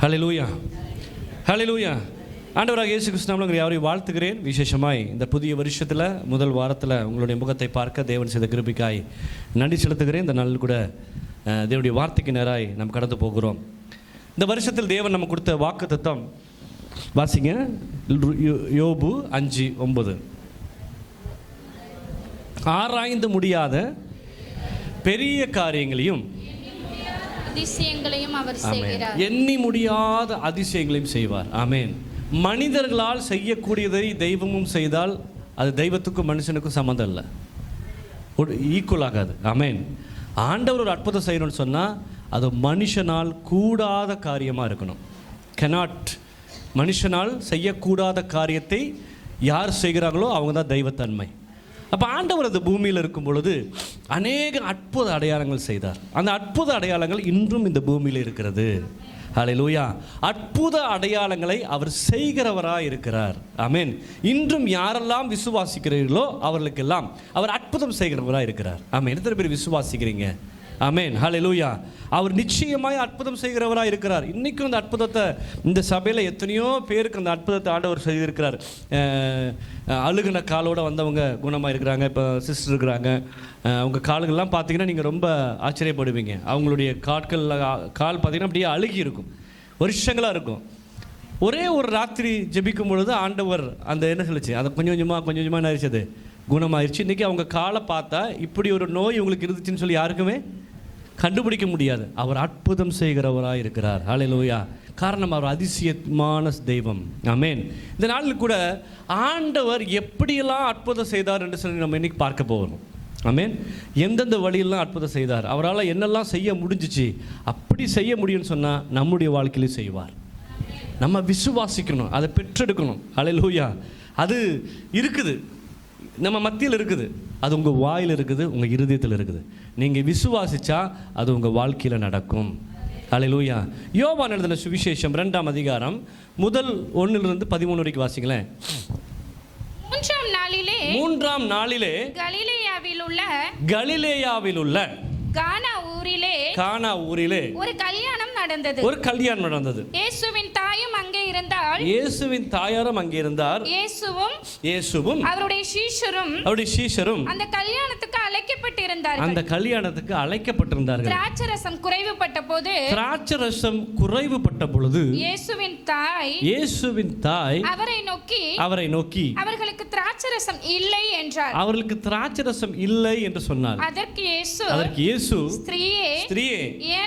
ஹல்லேலூயா, ஹல்லேலூயா. ஆண்டவராக இயேசு கிறிஸ்து நாமத்தில் யாரையும் வாழ்த்துகிறேன். விசேஷமாய் இந்த புதிய வருஷத்தில் முதல் வாரத்தில் உங்களுடைய முகத்தை பார்க்க தேவன் செய்த கிருபைக்காய் நன்றி செலுத்துகிறேன். இந்த நாளில் கூட தேவனுடைய வார்த்தைக்கு நேராய் நாம் கடந்து போகிறோம். இந்த வருஷத்தில் தேவன் நம்ம கொடுத்த வாக்குத்தத்தம் வாசிங்க. யோபு 5:9. ஆராய்ந்து முடியாத பெரிய காரியங்களையும் அதிசயங்களையும் அவர் செய்கிறார். எண்ணி முடியாத அதிசயங்களையும் செய்வார். ஆமென். மனிதர்களால் செய்யக்கூடியதை தெய்வமும் செய்தால் அது தெய்வத்துக்கும் மனுஷனுக்கும் சம்மந்தம் இல்லை, ஒரு ஈக்குவல் ஆகாது. ஆமென். ஆண்டவர் ஒரு அற்புதம் செய்யணும்னு சொன்னால் அது மனுஷனால் கூடாத காரியமாக இருக்கணும். கெனாட், மனுஷனால் செய்யக்கூடாத காரியத்தை யார் செய்கிறாங்களோ அவங்க தான் தெய்வத்தன்மை. அப்போ ஆண்டவர் அந்த பூமியில் இருக்கும் பொழுது அநேக அற்புத அடையாளங்கள் செய்தார். அந்த அற்புத அடையாளங்கள் இன்றும் இந்த பூமியில் இருக்கிறது. ஹல்லேலூயா. அற்புத அடையாளங்களை அவர் செய்கிறவராக இருக்கிறார். ஆமென். இன்றும் யாரெல்லாம் விசுவாசிக்கிறீர்களோ அவர்களுக்கெல்லாம் அவர் அற்புதம் செய்கிறவராக இருக்கிறார். ஆமென். எத்தனை பேர் விசுவாசிக்கிறீங்க? ஆமென். ஹல்லேலூயா. அவர் நிச்சயமாய் அற்புதம் செய்கிறவராக இருக்கிறார். இன்றைக்கும் அந்த அற்புதத்தை இந்த சபையில் எத்தனையோ பேருக்கு அந்த அற்புதத்தை ஆண்டவர் செய்திருக்கிறார். அழுகின காலோடு வந்தவங்க குணமாக இருக்கிறாங்க. இப்போ சிஸ்டர் இருக்கிறாங்க. அவங்க கால்கள்லாம் பார்த்தீங்கன்னா நீங்கள் ரொம்ப ஆச்சரியப்படுவீங்க. அவங்களுடைய கால் பார்த்தீங்கன்னா அப்படியே அழுகி இருக்கும், வருஷங்களாக இருக்கும். ஒரே ஒரு ராத்திரி ஜெபிக்கும் பொழுது ஆண்டவர் அந்த என்ன சொல்லிச்சு, அதை கொஞ்சம் கொஞ்சமாக என்ன ஆயிடுச்சு, அது குணமாயிருச்சு. இன்றைக்கி அவங்க காலை பார்த்தா இப்படி ஒரு நோய் இவங்களுக்கு இருந்துச்சுன்னு சொல்லி யாருக்குமே கண்டுபிடிக்க முடியாது. அவர் அற்புதம் செய்கிறவராக இருக்கிறார். ஹல்லேலூயா. காரணம் அவர் அதிசயமான தெய்வம். ஆமென். இந்த நாளில் கூட ஆண்டவர் எப்படியெல்லாம் அற்புதம் செய்தார் என்று சொல்லி நம்ம இன்னைக்கு பார்க்க போகிறோம். ஆமென். எந்தெந்த வழியெல்லாம் அற்புதம் செய்தார், அவரால் என்னெல்லாம் செய்ய முடிஞ்சிச்சு, அப்படி செய்ய முடியும்னு சொன்னால் நம்முடைய வாழ்க்கையிலும் செய்வார். நம்ம விசுவாசிக்கணும், அதை பெற்றெடுக்கணும். ஹல்லேலூயா. அது இருக்குது, நம்ம மத்தியில் இருக்குது. அது உங்கள் வாயில் இருக்குது, உங்கள் இருதயத்தில் இருக்குது. நீங்கள் விசுவாசிச்சா அது உங்கள் வாழ்க்கையில் நடக்கும். ஹல்லேலூயா. யோவான் எழுதின சுவிசேஷம் 2ஆம் அதிகாரம் 1-13 வரைக்கும் வாசிங்களேன். 3ஆம் நாளிலே கலிலேயாவில் உள்ள கானா ஊரிலே ஒரு கல்யாணம் நடந்தது. இயேசுவின் தாயும் அங்கே இருந்தார். இயேசுவும் அவருடைய சீஷரும் அந்த கல்யாணத்துக்கு அழைக்கப்பட்டிருந்தார்கள். திராட்சரசம் குறைவுபட்ட பொழுது இயேசுவின் தாய் அவரை நோக்கி அவர்களுக்கு திராட்சரசம் இல்லை என்று சொன்னார். அதற்கு இயேசு ஸ்திரீயே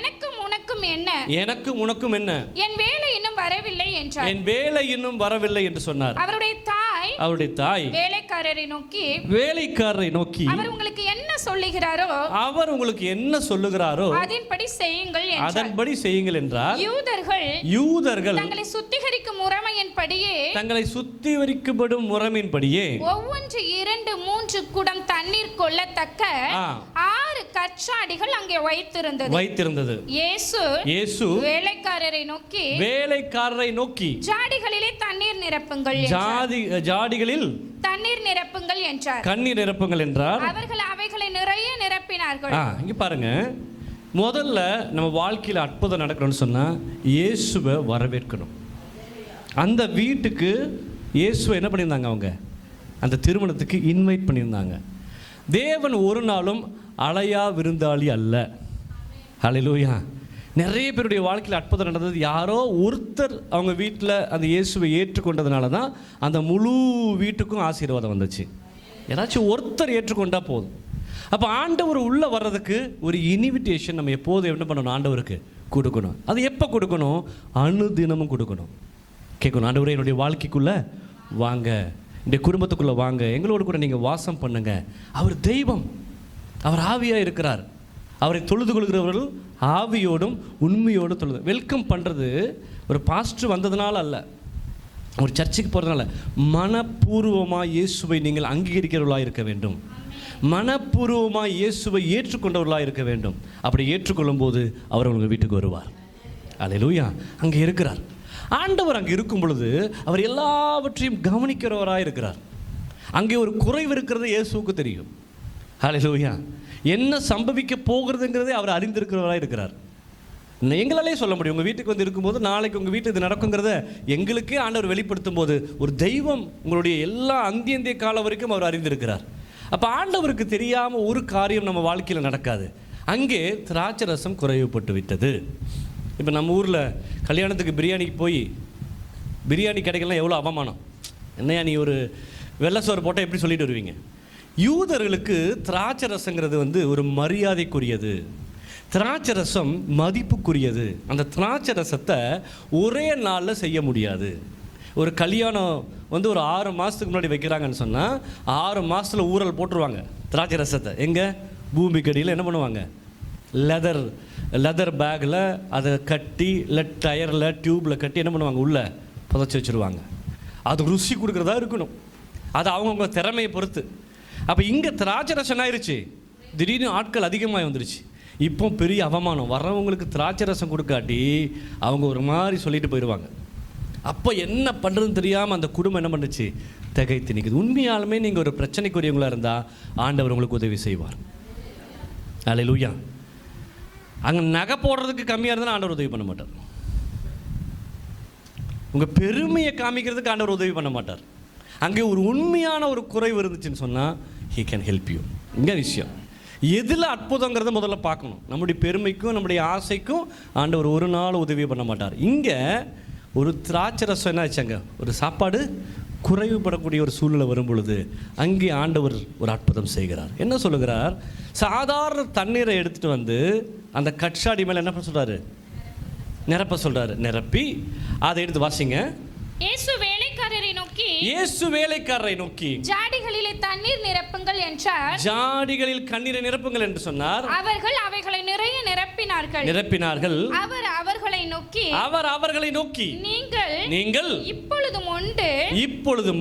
எனக்கும் உனக்கும் என்ன, என் வேலை இன்னும் வரவில்லை என்று சொன்னார். அவருடைய தாய் வேலைக்காரரை நோக்கி அவர் உங்களுக்கு என்ன சொல்லுகிறாரோ அதன்படி செய்யுங்கள் என்றார். யூதர்கள் தங்களை சுத்திகரிக்கும் முறைமையின்படியே ஒவ்வொன்று 2-3 குடம் தண்ணீர் கொள்ளத்தக்க 6 கற்றாடிகள் அங்கே வைத்திருந்தது. இயேசு வேலைக்காரரை நோக்கி ஜாடிகளிலே தண்ணீர் நிரப்புங்கள் என்றார். அவர்கள் அவைகளை நிறைய நிரப்பினார்கள். இங்க பாருங்க, முதல்ல நம்ம வாழ்க்கையில் அற்புதம் நடக்கணும்னு சொன்னா இயேசுவை வரவேற்கணும். அந்த வீட்டுக்கு இயேசுவை என்ன பண்ணியிருந்தாங்க, அவங்க அந்த திருமணத்துக்கு இன்வைட் பண்ணியிருந்தாங்க. தேவன் ஒரு நாளும் அலையா விருந்தாளி அல்ல. ஹல்லேலூயா. நிறைய பேருடைய வாழ்க்கையில் அற்புதம் நடந்தது. யாரோ ஒருத்தர் அவங்க வீட்டில் அந்த இயேசுவை ஏற்றுக்கொண்டதுனால தான் அந்த முழு வீட்டுக்கும் ஆசீர்வாதம் வந்துச்சு. யாராச்சும் ஒருத்தர் ஏற்றுக்கொண்டா போதும். அப்போ ஆண்டவர் உள்ளே வர்றதுக்கு ஒரு இன்விடேஷன் நம்ம எப்போதும் என்ன பண்ணணும், ஆண்டவருக்கு கொடுக்கணும். அது எப்போ கொடுக்கணும்? அனுதினமும் கொடுக்கணும். கேட்கணும், ஆண்டவரே என்னுடைய வாழ்க்கைக்குள்ளே வாங்க, இந்த குடும்பத்துக்குள்ளே வாங்க, எங்களோடு கூட நீங்கள் வாசம் பண்ணுங்க. அவர் தெய்வம், அவர் ஆவியாக இருக்கிறார். அவரை தொழுது கொள்கிறவர்கள் ஆவியோடும் உண்மையோடும் தொழுது. வெல்கம் பண்ணுறது ஒரு பாஸ்டர் வந்ததுனால அல்ல, ஒரு சர்ச்சுக்கு போகிறதுனால. மனப்பூர்வமாக இயேசுவை நீங்கள் அங்கீகரிக்கிறவர்களாக இருக்க வேண்டும். மனப்பூர்வமாக இயேசுவை ஏற்றுக்கொண்டவர்களாக இருக்க வேண்டும். அப்படி ஏற்றுக்கொள்ளும் போது அவர் உங்கள் வீட்டுக்கு வருவார். அல்லேலூயா. அங்கே இருக்கிறார் ஆண்டவர். அங்கே இருக்கும் பொழுது அவர் எல்லாவற்றையும் கவனிக்கிறவராக இருக்கிறார். அங்கே ஒரு குறைவு இருக்கிறது இயேசுவுக்கு தெரியும். அல்லேலூயா. என்ன சம்பவிக்க போகிறதுங்கிறதே அவர் அறிந்திருக்கிறவராக இருக்கிறார். எங்களாலே சொல்ல முடியும். உங்கள் வீட்டுக்கு வந்து இருக்கும்போது நாளைக்கு உங்கள் வீட்டில் இது நடக்குங்கிறத எங்களுக்கே ஆண்டவர் வெளிப்படுத்தும் போது ஒரு தெய்வம் உங்களுடைய எல்லா அந்திய காலம் வரைக்கும் அவர் அறிந்திருக்கிறார். அப்போ ஆண்டவருக்கு தெரியாமல் ஒரு காரியம் நம்ம வாழ்க்கையில் நடக்காது. அங்கே திராட்சை ரசம் குறைவுபட்டு விட்டது. இப்போ நம்ம ஊரில் கல்யாணத்துக்கு பிரியாணிக்கு போய் பிரியாணி கிடைக்கலாம் எவ்வளோ அவமானம். என்னையா நீ ஒரு வெள்ளை சோறு போட்டால் எப்படி சொல்லிட்டு வருவீங்க? யூதர்களுக்கு திராட்சை ரசங்கிறது வந்து ஒரு மரியாதைக்குரியது, திராட்சை ரசம் மதிப்புக்குரியது. அந்த திராட்சை ரசத்தை ஒரே நாளில் செய்ய முடியாது. ஒரு கல்யாணம் வந்து ஒரு 6 மாதத்துக்கு முன்னாடி வைக்கிறாங்கன்னு சொன்னால் 6 மாதத்தில் ஊறல் போட்டுருவாங்க திராட்சை ரசத்தை. எங்கே? பூமிக்கடியில் என்ன பண்ணுவாங்க? லெதர் பேக்கில் அதை கட்டி, இல்லை டயரில் டியூப்பில் கட்டி என்ன பண்ணுவாங்க? உள்ளே புதைச்சி வச்சுருவாங்க. அது ருசி கொடுக்குறதா இருக்கணும். அது அவங்கவுங்க திறமையை பொறுத்து. அப்போ இங்கே திராட்சை ரசம் ஆயிடுச்சு, திடீர்னு ஆட்கள் அதிகமாக வந்துருச்சு. இப்போ பெரிய அவமானம், வர்றவங்களுக்கு திராட்சை ரசம் கொடுக்காட்டி அவங்க ஒரு மாதிரி சொல்லிட்டு போயிடுவாங்க. அப்போ என்ன பண்ணுறதுன்னு தெரியாமல் அந்த குடும்பம் என்ன பண்ணுச்சு? திகைத்து நிற்குது. உண்மையாலுமே நீங்கள் ஒரு பிரச்சனைக்குரியவங்களாக இருந்தால் ஆண்டவர் உங்களுக்கு உதவி செய்வார். அல்லேலூயா. அங்கே நகை போடுறதுக்கு கம்மியாக இருந்தால் ஆண்டவர் உதவி பண்ண மாட்டார். உங்கள் பெருமையை காமிக்கிறதுக்கு ஆண்டவர் உதவி பண்ண மாட்டார். அங்கே ஒரு உண்மையான ஒரு குறைவு இருந்துச்சுன்னு சொன்னால் ஹீ கேன் ஹெல்ப் யூ. இங்கே விஷயம் எதில் அற்புதங்கிறத முதல்ல பார்க்கணும். நம்முடைய பெருமைக்கும் நம்முடைய ஆசைக்கும் ஆண்டவர் ஒரு நாள் உதவி பண்ண மாட்டார். இங்கே ஒரு திராட்சை ரசம் என்ன ஆச்சாங்க, ஒரு சாப்பாடு குறைவுபடக்கூடிய ஒரு சூழ்நிலை வரும் பொழுது அங்கே ஆண்டவர் ஒரு அற்புதம் செய்கிறார். என்ன சொல்லுகிறார்? சாதாரண தண்ணீரை எடுத்துகிட்டு வந்து அந்த கட்சாடி மேலே என்ன பண்ண சொல்கிறாரு? நிரப்ப சொல்கிறாரு. நிரப்பி அதை எடுத்து வாசிங்க. இயேசு வேலைக்காரரை நோக்கி ஜாடிகளிலே தண்ணீர் நிரப்புங்கள் என்றார். ஜாடிகளில் கண்ணீரை நிரப்புங்கள் என்று சொன்னார். அவர்கள் அவைகளை நிறைய நிரப்பினார்கள். அவர் அவர்களை நோக்கி நீங்கள் இப்பொழுது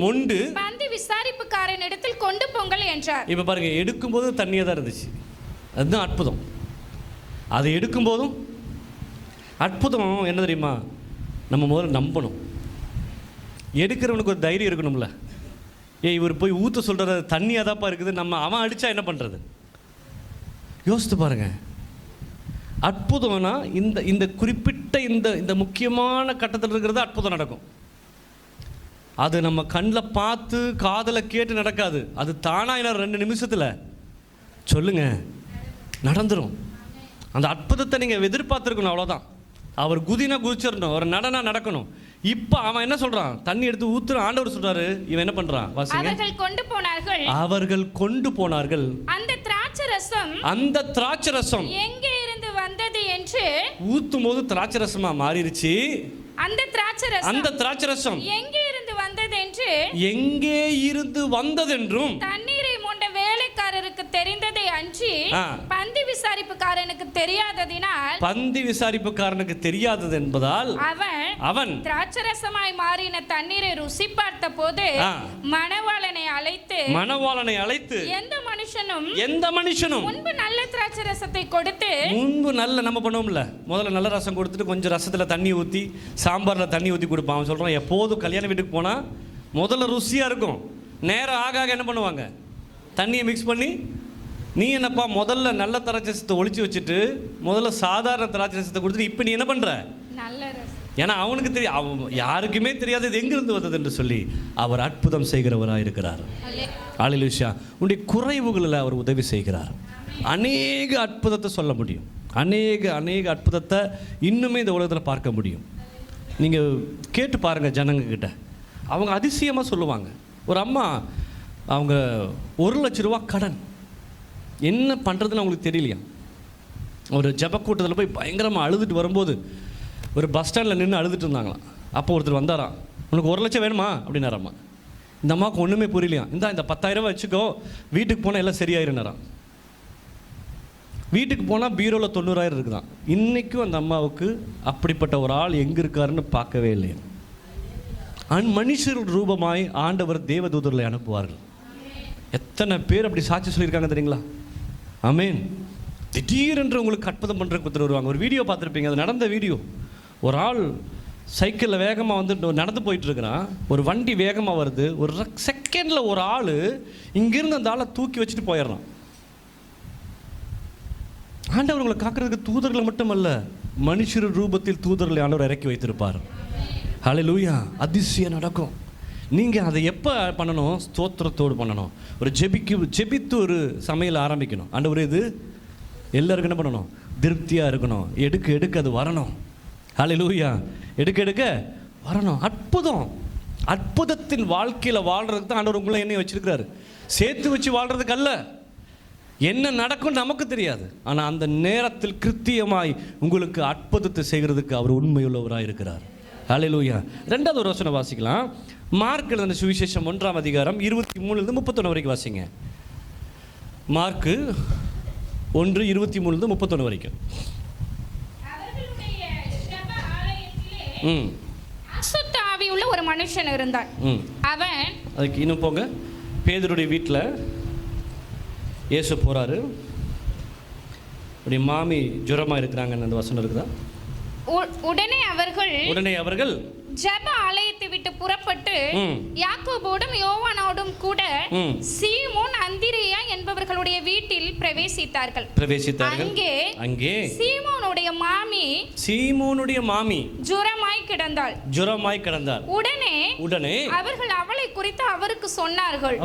மொண்டு பந்தி விசாரிப்புக்காரன் இடத்தில் கொண்டு போங்கள் என்றார். இப்ப பாருங்க, எடுக்கும்போது தண்ணியா தான் இருந்துச்சு. அதுதான் அற்புதம். அதை எடுக்கும்போதும் அற்புதம் என்ன தெரியுமா? நம்ம முதல்ல நம்பணும். எடுக்கிறவனுக்கு ஒரு தைரியம் இருக்கணும்ல. இவர் போய் ஊற்ற சொல்கிறது தண்ணியாக தான்ப்பா இருக்குது, அவன் அடித்தா என்ன பண்ணுறது? யோசித்து பாருங்க. அற்புதம்னா இந்த குறிப்பிட்ட இந்த முக்கியமான கட்டத்தில் இருக்கிறது அற்புதம் நடக்கும். அது நம்ம கண்ணில் பார்த்து காதில் கேட்டு நடக்காது. அது தானாக 2 நிமிஷத்தில் சொல்லுங்க நடந்துடும். அந்த அற்புதத்தை நீங்கள் எதிர்பார்த்துருக்கணும், அவ்வளோதான். அவர் குதினா குதிச்சிடணும், ஒரு நடனா நடக்கணும். இப்போ அவன் என்ன சொல்றான்? தண்ணி எடுத்து ஊத்துற. ஆண்டவர் சொல்றாரு, இவன் என்ன பண்றான்? அவர்கள் கொண்டு போனார்கள் அந்த திராட்சை ரசம் எங்கே இருந்து வந்தது என்று. ஊத்தும் போது திராட்சை ரசமா மாறிடுச்சு. அந்த திராட்சை ரசம் எங்கே இருந்து வந்ததென்றும் தண்ணீரை மொண்ட வேலைக்காரருக்கு தெரிந்ததை அன்றி பந்தி விசாரிப்புக்காரனுக்கு தெரியாதது என்பதால் அவன் திராட்சரசமாய் மாறின தண்ணீரை ருசி பார்த்த போது மணவாளனை அழைத்து எந்த மனுஷனும் முன்பு நல்ல திராட்சரசத்தை கொடுத்து, முன்பு நல்ல நம்ம பண்ணுவோம்ல, முதல்ல நல்ல ரசம் கொடுத்துட்டு கொஞ்சம் ரசத்துல தண்ணி ஊற்றி சாம்பார்ல தண்ணி ஊற்றி கொடுப்பான். அவன் சொல்றான், எப்போதும் கல்யாண வீட்டுக்கு போனா முதல்ல ருசியா இருக்கும், நேரம் ஆக என்ன பண்ணுவாங்க? தண்ணியை மிக்ஸ் பண்ணி, நீ என்னப்பா முதல்ல நல்ல திராட்சரசத்தை ஒழிச்சு வச்சுட்டு முதல்ல சாதாரண திராட்சரசத்தை கொடுத்துட்டு இப்போ நீ என்ன பண்ற? ஏன்னா அவனுக்கு தெரியும், அவன் யாருக்குமே தெரியாது இது எங்கிருந்து வந்தது என்று சொல்லி அவர் அற்புதம் செய்கிறவராக இருக்கிறார். அல்லேலூயா. உன்னுடைய குறைவுகளில் அவர் உதவி செய்கிறார். அநேக அற்புதத்தை சொல்ல முடியும். அநேக அற்புதத்தை இன்னுமே இந்த உலகத்தில் பார்க்க முடியும். நீங்கள் கேட்டு பாருங்கள் ஜனங்கக்கிட்ட, அவங்க அதிசயமாக சொல்லுவாங்க. ஒரு அம்மா, அவங்க 1 லட்ச ரூபா கடன், என்ன பண்ணுறதுன்னு அவங்களுக்கு தெரியலையா. ஒரு ஜபக்கூட்டத்தில் போய் பயங்கரமாக அழுதுட்டு வரும்போது ஒரு பஸ் ஸ்டாண்டில் நின்று அழுதுட்டு இருந்தாங்களாம். அப்போ ஒருத்தர் வந்தாராம், உனக்கு 1 லட்சம் வேணுமா அப்படின்னாராம்மா. இந்த அம்மாவுக்கு ஒன்றுமே புரியலையா. இந்த 10,000 வச்சுக்கோ, வீட்டுக்கு போனால் எல்லாம் சரியாயிருந்தாராம். வீட்டுக்கு போனால் பீரோவில் 90,000 இருக்குதான். இன்றைக்கும் அந்த அம்மாவுக்கு அப்படிப்பட்ட ஒரு ஆள் எங்கே இருக்காருன்னு பார்க்கவே இல்லையா. மனுஷர் ரூபமாய் ஆண்டவர் தேவதூதர்களை அனுப்புவார்கள். எத்தனை பேர் அப்படி சாட்சி சொல்லியிருக்காங்க தெரியுங்களா? ஆமேன். திடீரென்று உங்களுக்கு அற்புதம் பண்ணுறதுக்கு ஒருத்தர் வருவாங்க. ஒரு வீடியோ பார்த்துருப்பீங்க, அது நடந்த வீடியோ. ஒரு ஆள் சைக்கிளில் வேகமாக வந்து நடந்து போயிட்டுருக்கிறான். ஒரு வண்டி வேகமாக வருது. ஒரு செகண்டில் ஒரு ஆள் இங்கேருந்து அந்த ஆளை தூக்கி வச்சுட்டு போயிடுறான். ஆண்டவர் உங்களை காக்கிறதுக்கு தூதர்களை மட்டுமல்ல, மனுஷர் ரூபத்தில் தூதர்களை ஆண்டவர் இறக்கி வைத்திருப்பார். ஹல்லேலூயா. அதிசயம் நடக்கும். நீங்கள் அதை எப்போ பண்ணணும்? ஸ்தோத்திரத்தோடு பண்ணணும். ஒரு ஜெபித்து ஒரு சமையல் ஆரம்பிக்கணும். ஆண்டவரே இது எல்லாருக்கும் என்ன பண்ணணும்? திருப்தியாக இருக்கணும். எடுக்க அது வரணும். ஹல்லேலூயா. எடுக்க வரணும். அற்புதத்தின் வாழ்க்கையில் வாழ்கிறதுக்கு தான் ஆண்டவர் உங்களை என்ன வச்சிருக்கிறாரு. சேர்த்து வச்சு வாழ்கிறதுக்கு அல்ல. என்ன நடக்கும் நமக்கு தெரியாது. ஆனால் அந்த நேரத்தில் கிருத்தியமாய் உங்களுக்கு அற்புதத்தை செய்கிறதுக்கு அவர் உண்மையுள்ளவராக இருக்கிறார். ஹல்லேலூயா. 2வது ஒரு வசனம் வாசிக்கலாம். மார்க் எழுதின சுவிசேஷம் 1ஆம் அதிகாரம் 23-31 வரைக்கும் வாசிங்க. மார்க்கு 1:23-31 வரைக்கும். அசுத்த ஆவி உள்ள ஒரு மனுஷன் இருந்தான். அவன் அதுக்கு இன்னும் போங்க. பேதுருடைய வீட்டில் இயேசு போறாரு. அப்படி மாமி ஜுரமா இருக்கிறாங்கன்னு அந்த வசனம் இருக்குதா? உடனே அவர்கள் ஜெப ஆலயத்தை விட்டு புறப்பட்டு யாக்கோபோடும் யோவானோடும் கூட சீமோன் அந்திரேயா என்பவர்களுடைய வீட்டில் பிரவேசித்தார்கள். அங்கே சீமோனுடைய மாமி ஜுரமாய் கிடந்தாள். உடனே அவர்கள் அவளை குறித்து அவருக்கு சொன்னார்கள்.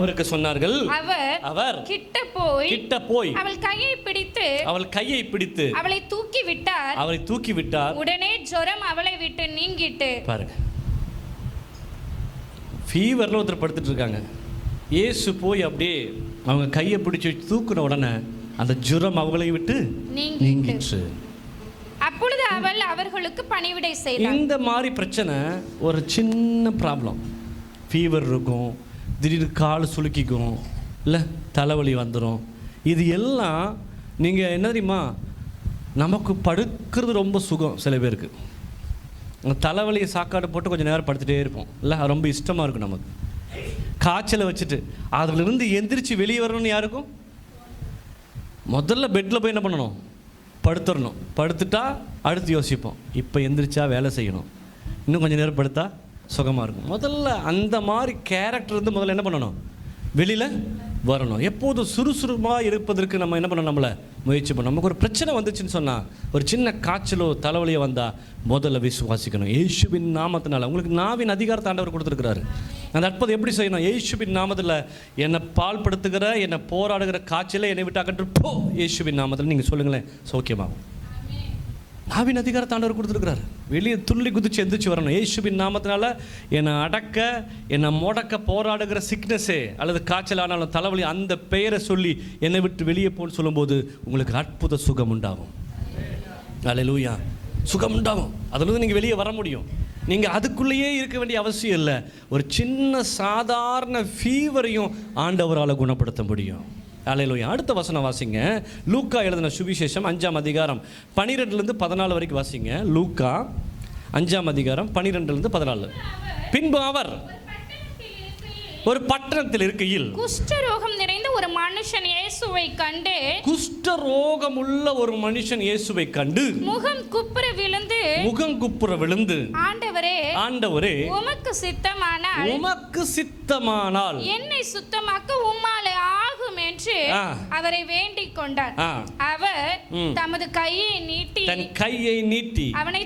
அவர் கிட்ட போய் அவள் கையை பிடித்து அவளை தூக்கி விட்டார். உடனே ஜுரம் அவளை விட்டு நீங்கிட்டு. பாருங்க, ஃபீவரில் ஒருத்தர் படுத்துட்டு இருக்காங்க. இயேசு போய் அப்படியே அவங்க கையை பிடிச்சி தூக்குன உடனே அந்த ஜுரம் அவங்களை விட்டு நீங்கிச்சு. அப்பொழுது அவள் அவர்களுக்கு பணிவிடை செய்தாள். இந்த மாதிரி பிரச்சனை ஒரு சின்ன ப்ராப்ளம். ஃபீவர் இருக்கும், திடீர்னு கால் சுளுக்கிக்கும், இல்லை தலைவலி வந்துடும். இது எல்லாம் நீங்கள் என்ன தெரியுமா, நமக்கு படுக்கிறது ரொம்ப சுகம். சில பேருக்கு தலைவலியை சாக்காடு போட்டு கொஞ்சம் நேரம் படுத்துகிட்டே இருப்போம், இல்லை ரொம்ப இஷ்டமாக இருக்கும் நமக்கு. காய்ச்சலை வச்சுட்டு அதிலிருந்து எந்திரிச்சு வெளியே வரணும்னு யாருக்கும்? முதல்ல பெட்டில் போய் என்ன பண்ணணும்? படுத்துடணும். படுத்துட்டா அடுத்து யோசிப்போம், இப்போ எந்திரிச்சா வேலை செய்யணும், இன்னும் கொஞ்சம் நேரம் படுத்தா சுகமாக இருக்கும். முதல்ல அந்த மாதிரி கேரக்டர் இருந்து முதல்ல என்ன பண்ணணும்? வெளியில் வரணும். எப்போதும் சுறுசுறுப்பாக இருப்பதற்கு நம்ம என்ன பண்ணணும்? நம்மளை முயற்சி பண்ணணும். நமக்கு ஒரு பிரச்சனை வந்துச்சுன்னு சொன்னால், ஒரு சின்ன காய்ச்சலோ தலைவலியோ வந்தால் முதல்ல விசுவாசிக்கணும். இயேசுவின் நாமத்தினால உங்களுக்கு நாவின் அதிகாரத்தை ஆண்டவர் கொடுத்துருக்கிறாரு. அந்த அற்புதம் எப்படி செய்யணும்? இயேசுவின் நாமத்தில் என்னை பால்படுத்துகிற, என்னை போராடுகிற காய்ச்சலை என்னை விட்டு அகன்று போ. இயேசுவின் நாமத்தில் நீங்கள் சொல்லுங்களேன், சௌக்கியமாகும். நாவின் அதிகாரத்தை ஆண்டவர் கொடுத்துருக்கிறாரு. வெளியே துள்ளி குதிச்சு எந்திரிச்சு வரணும். இயேசுவின் நாமத்தினால என்னை அடக்க, என்னை முடக்க போராடுகிற சிக்னஸே அல்லது காய்ச்சல் ஆனாலும் தலைவலி, அந்த பெயரை சொல்லி என்னை விட்டு வெளியே போன்னு சொல்லும்போது உங்களுக்கு அற்புத சுகம் உண்டாகும். அல்லேலூயா. சுகம் உண்டாகும். அதிலிருந்து நீங்கள் வெளியே வர முடியும். நீங்கள் அதுக்குள்ளேயே இருக்க வேண்டிய அவசியம் இல்லை. ஒரு சின்ன சாதாரண ஃபீவரையும் ஆண்டவரால் குணப்படுத்த முடியும். அல்லேலூயா. அடுத்த வசனம் வாசிங்க. லூக்கா எழுதின சுவிசேஷம் 5ஆம் அதிகாரம் 12-14 வரைக்கும் வாசிங்க. லூக்கா 5ஆம் அதிகாரம் 12-14. பின்பு அவர் ஒரு பட்டணத்தில் இருக்கையில் குஷ்டரோகம் நிறைந்த ஒரு மனுஷன் இயேசுவை கண்டு முகம் குப்புற விழுந்து ஆண்டவரே உமக்கு சித்தமானால் என்னை சுத்தமாக்க உம்மாலே ஆகும் என்று அவரை வேண்டிக் கொண்டார். அவர் தமது கையை நீட்டி அவனை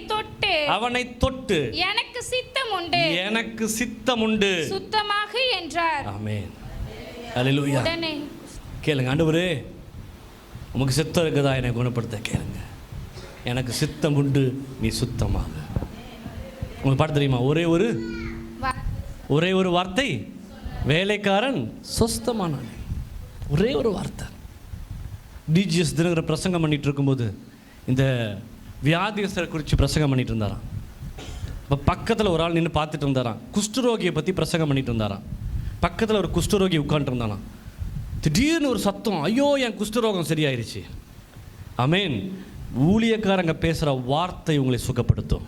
தொட்டு எனக்கு சித்தம் உண்டு சுத்தமாக என்றார். ஆமென். அல்லேலூயா. கேளுங்க, ஆண்டவரே உமக்கு சித்தம் இருக்குதா என்னை குணப்படுத்த? கேளுங்க. எனக்கு சித்தம் உண்டு, நீ சுத்தமாக. உங்களுக்கு பாட்டு தெரியுமா? ஒரே ஒரு வார்த்தை, வேலைக்காரன் சொஸ்தமானான். ஒரே ஒரு வார்த்தை. டிஜிஎஸ் தினகரன் பிரசங்கம் பண்ணிட்டு இருக்கும்போது இந்த வியாதியஸ்தரை குறித்து பிரசங்கம் பண்ணிட்டு இருந்தாராம். இப்போ பக்கத்தில் ஒரு ஆள் நின்று பார்த்துட்டு இருந்தாராம். குஷ்டரோகியை பற்றி பிரசங்கம் பண்ணிட்டு இருந்தாராம். பக்கத்தில் ஒரு குஷ்டரோகி உட்காந்துருந்தானா. திடீர்னு ஒரு சத்தம், ஐயோ என் குஷ்டரோகம் சரியாயிருச்சு. ஆமென். ஊழியக்காரங்க பேசுகிற வார்த்தை உங்களை சுகப்படுத்தும்.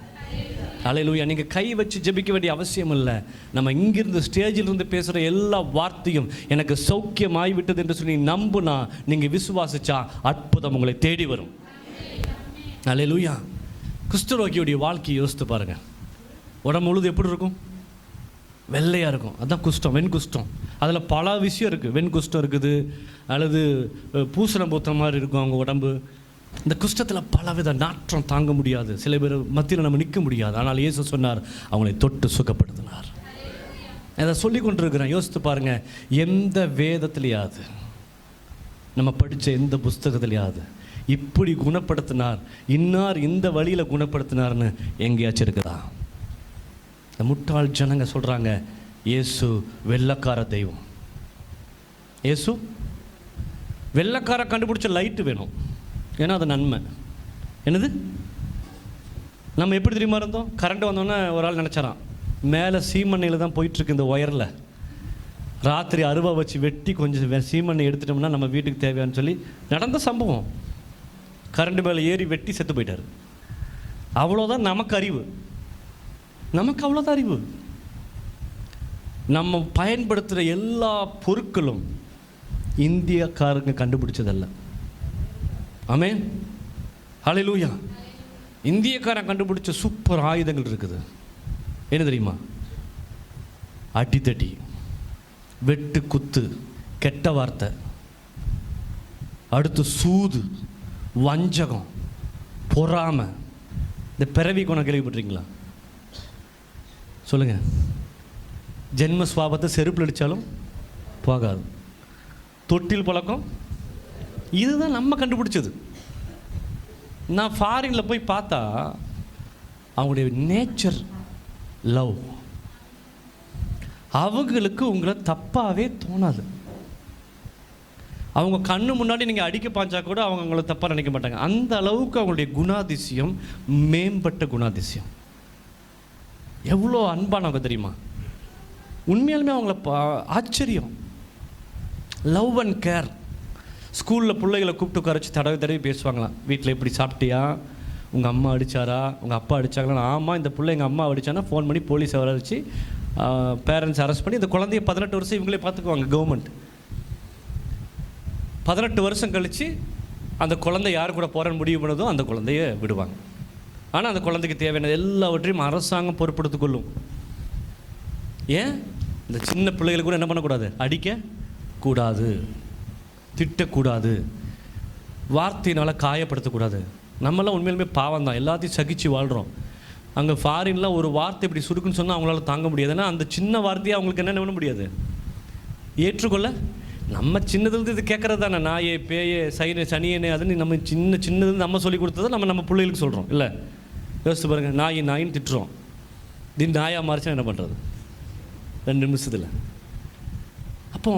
அல்லேலூயா. நீங்கள் கை வச்சு ஜெபிக்க வேண்டிய அவசியம் இல்லை. நம்ம இங்கிருந்து ஸ்டேஜிலிருந்து பேசுகிற எல்லா வார்த்தையும் எனக்கு சௌக்கியமாய் விட்டது என்று சொல்லி நம்புனா, நீங்கள் விசுவாசிச்சா அற்புதம் உங்களை தேடி வரும். அல்லேலூயா. குஷ்டரோகியுடைய வாழ்க்கையை யோசித்து பாருங்கள். உடம்பு முழுது எப்படி இருக்கும்? வெள்ளையாக இருக்கும். அதுதான் குஷ்டம், வெண்குஷ்டம். அதில் பல விஷயம் இருக்குது. வெண்குஷ்டம் இருக்குது, அல்லது பூசணம் பூத்த மாதிரி இருக்கும் அவங்க உடம்பு. இந்த குஷ்டத்தில் பலவித நாற்றம் தாங்க முடியாது, சில பேர் மத்தியில் நம்ம நிற்க முடியாது. ஆனால் இயேசு சொன்னார், அவங்களை தொட்டு சுகப்படுத்தினார். அதை சொல்லி கொண்டிருக்கிறேன். யோசித்து பாருங்கள், எந்த வேதத்திலேயாவது, நம்ம படித்த எந்த புஸ்தகத்திலேயாவது இப்படி குணப்படுத்தினார், இன்னார் இந்த வழியில் குணப்படுத்தினார்னு எங்கேயாச்சும் இருக்குதா? இந்த முட்டாள் ஜனங்க சொல்கிறாங்க இயேசு வெள்ளைக்கார தெய்வம். இயேசு வெள்ளைக்கார கண்டுபிடிச்ச லைட்டு வேணும், ஏன்னா அது நன்மை. என்னது? நம்ம எப்படி தெரியுமா இருந்தோம்? கரண்ட் வந்தோன்னே ஒரு ஆள் நினச்சாரான், மேலே சீமண்ணையில் தான் போயிட்டுருக்கு இந்த ஒயரில், ராத்திரி அருவா வச்சு வெட்டி கொஞ்சம் சீமண்ணை எடுத்துட்டோம்னா நம்ம வீட்டுக்கு தேவையான்னு சொல்லி நடந்த சம்பவம். கரண்ட் மேலே ஏறி வெட்டி செத்து போயிட்டார். அவ்வளோதான் நமக்கு அறிவு, நமக்கு அவ்வளோதான் அறிவு. நம்ம பயன்படுத்துகிற எல்லா பொருட்களும் இந்தியக்காரங்க கண்டுபிடிச்சதல்ல. ஆமென், ஹல்லேலூயா. இந்தியக்காரன் கண்டுபிடிச்ச சூப்பர் ஆயுதங்கள் இருக்குது. என்ன தெரியுமா? அடித்தடி, வெட்டு குத்து, கெட்ட வார்த்தை, அடுத்து சூது, வஞ்சகம், பொறாமை. இந்த பிறவி குணம் கேள்விப்பட்டிருக்கீங்களா? சொல்லுங்க. ஜென்ம சுவாபத்தை செருப்பில் அடித்தாலும் போகாது. தொட்டில் பழக்கம், இதுதான் நம்ம கண்டுபிடிச்சது. நான் ஃபாரினில் போய் பார்த்தா அவங்களுடைய நேச்சர் லவ், அவங்களுக்கு உங்களை தப்பாகவே தோணாது. அவங்க கண்ணு முன்னாடி நீங்கள் அடிக்க பாய்ச்சா கூட அவங்க உங்களை தப்பாக நினைக்க மாட்டாங்க. அந்த அளவுக்கு அவங்களுடைய குணாதிசயம் மேம்பட்ட குணாதிசயம். எவ்வளோ அன்பானவங்க தெரியுமா? உண்மையாலுமே அவங்கள ஆச்சரியம். Love and care. ஸ்கூலில் பிள்ளைகளை கூப்பிட்டு உட்காரச்சு தடவை பேசுவாங்களாம். வீட்டில் எப்படி சாப்பிட்டியா, உங்கள் அம்மா அடித்தாரா, உங்கள் அப்பா அடித்தாங்களா? ஆமாம், இந்த பிள்ளை எங்கள் அம்மா அடித்தானா ஃபோன் பண்ணி போலீஸை வர வச்சு பேரண்ட்ஸ் அரெஸ்ட் பண்ணி இந்த குழந்தைய 18 வருஷம் இவங்களே பார்த்துக்குவாங்க கவர்மெண்ட். 18 வருஷம் கழித்து அந்த குழந்தை யார் கூட போகிறன்னு முடிவு பண்ணதோ அந்த குழந்தைய விடுவாங்க. ஆனால் அந்த குழந்தைக்கு தேவையான எல்லாவற்றையும் அரசாங்கம் பொறுப்படுத்திக் கொள்ளும். ஏன்? இந்த சின்ன பிள்ளைகளை கூட என்ன பண்ணக்கூடாது? அடிக்கக்கூடாது, திட்டக்கூடாது, வார்த்தையினால் காயப்படுத்தக்கூடாது. நம்மளாம் உண்மையிலுமே பாவம் தான், எல்லாத்தையும் சகிச்சு வாழ்கிறோம். அங்கே ஃபாரின்லாம் ஒரு வார்த்தை இப்படி சுருக்குன்னு சொன்னால் அவங்களால தாங்க முடியாது. ஏன்னா அந்த சின்ன வார்த்தையை அவங்களுக்கு என்ன பண்ண முடியாது, ஏற்றுக்கொள்ள. நம்ம சின்னதுலேருந்து இது கேட்குறது தானே, நாயே பேயே சனியனே அதுன்னு நம்ம சின்னதுலேருந்து நம்ம சொல்லி கொடுத்ததை நம்ம பிள்ளைகளுக்கு சொல்கிறோம். இல்லை, யோசித்து பாருங்கள். நாயின்னு திட்டுறோம், திடீர்னு நாயாக மாறிச்சா என்ன பண்ணுறது 2 நிமிஷத்தில்? அப்போ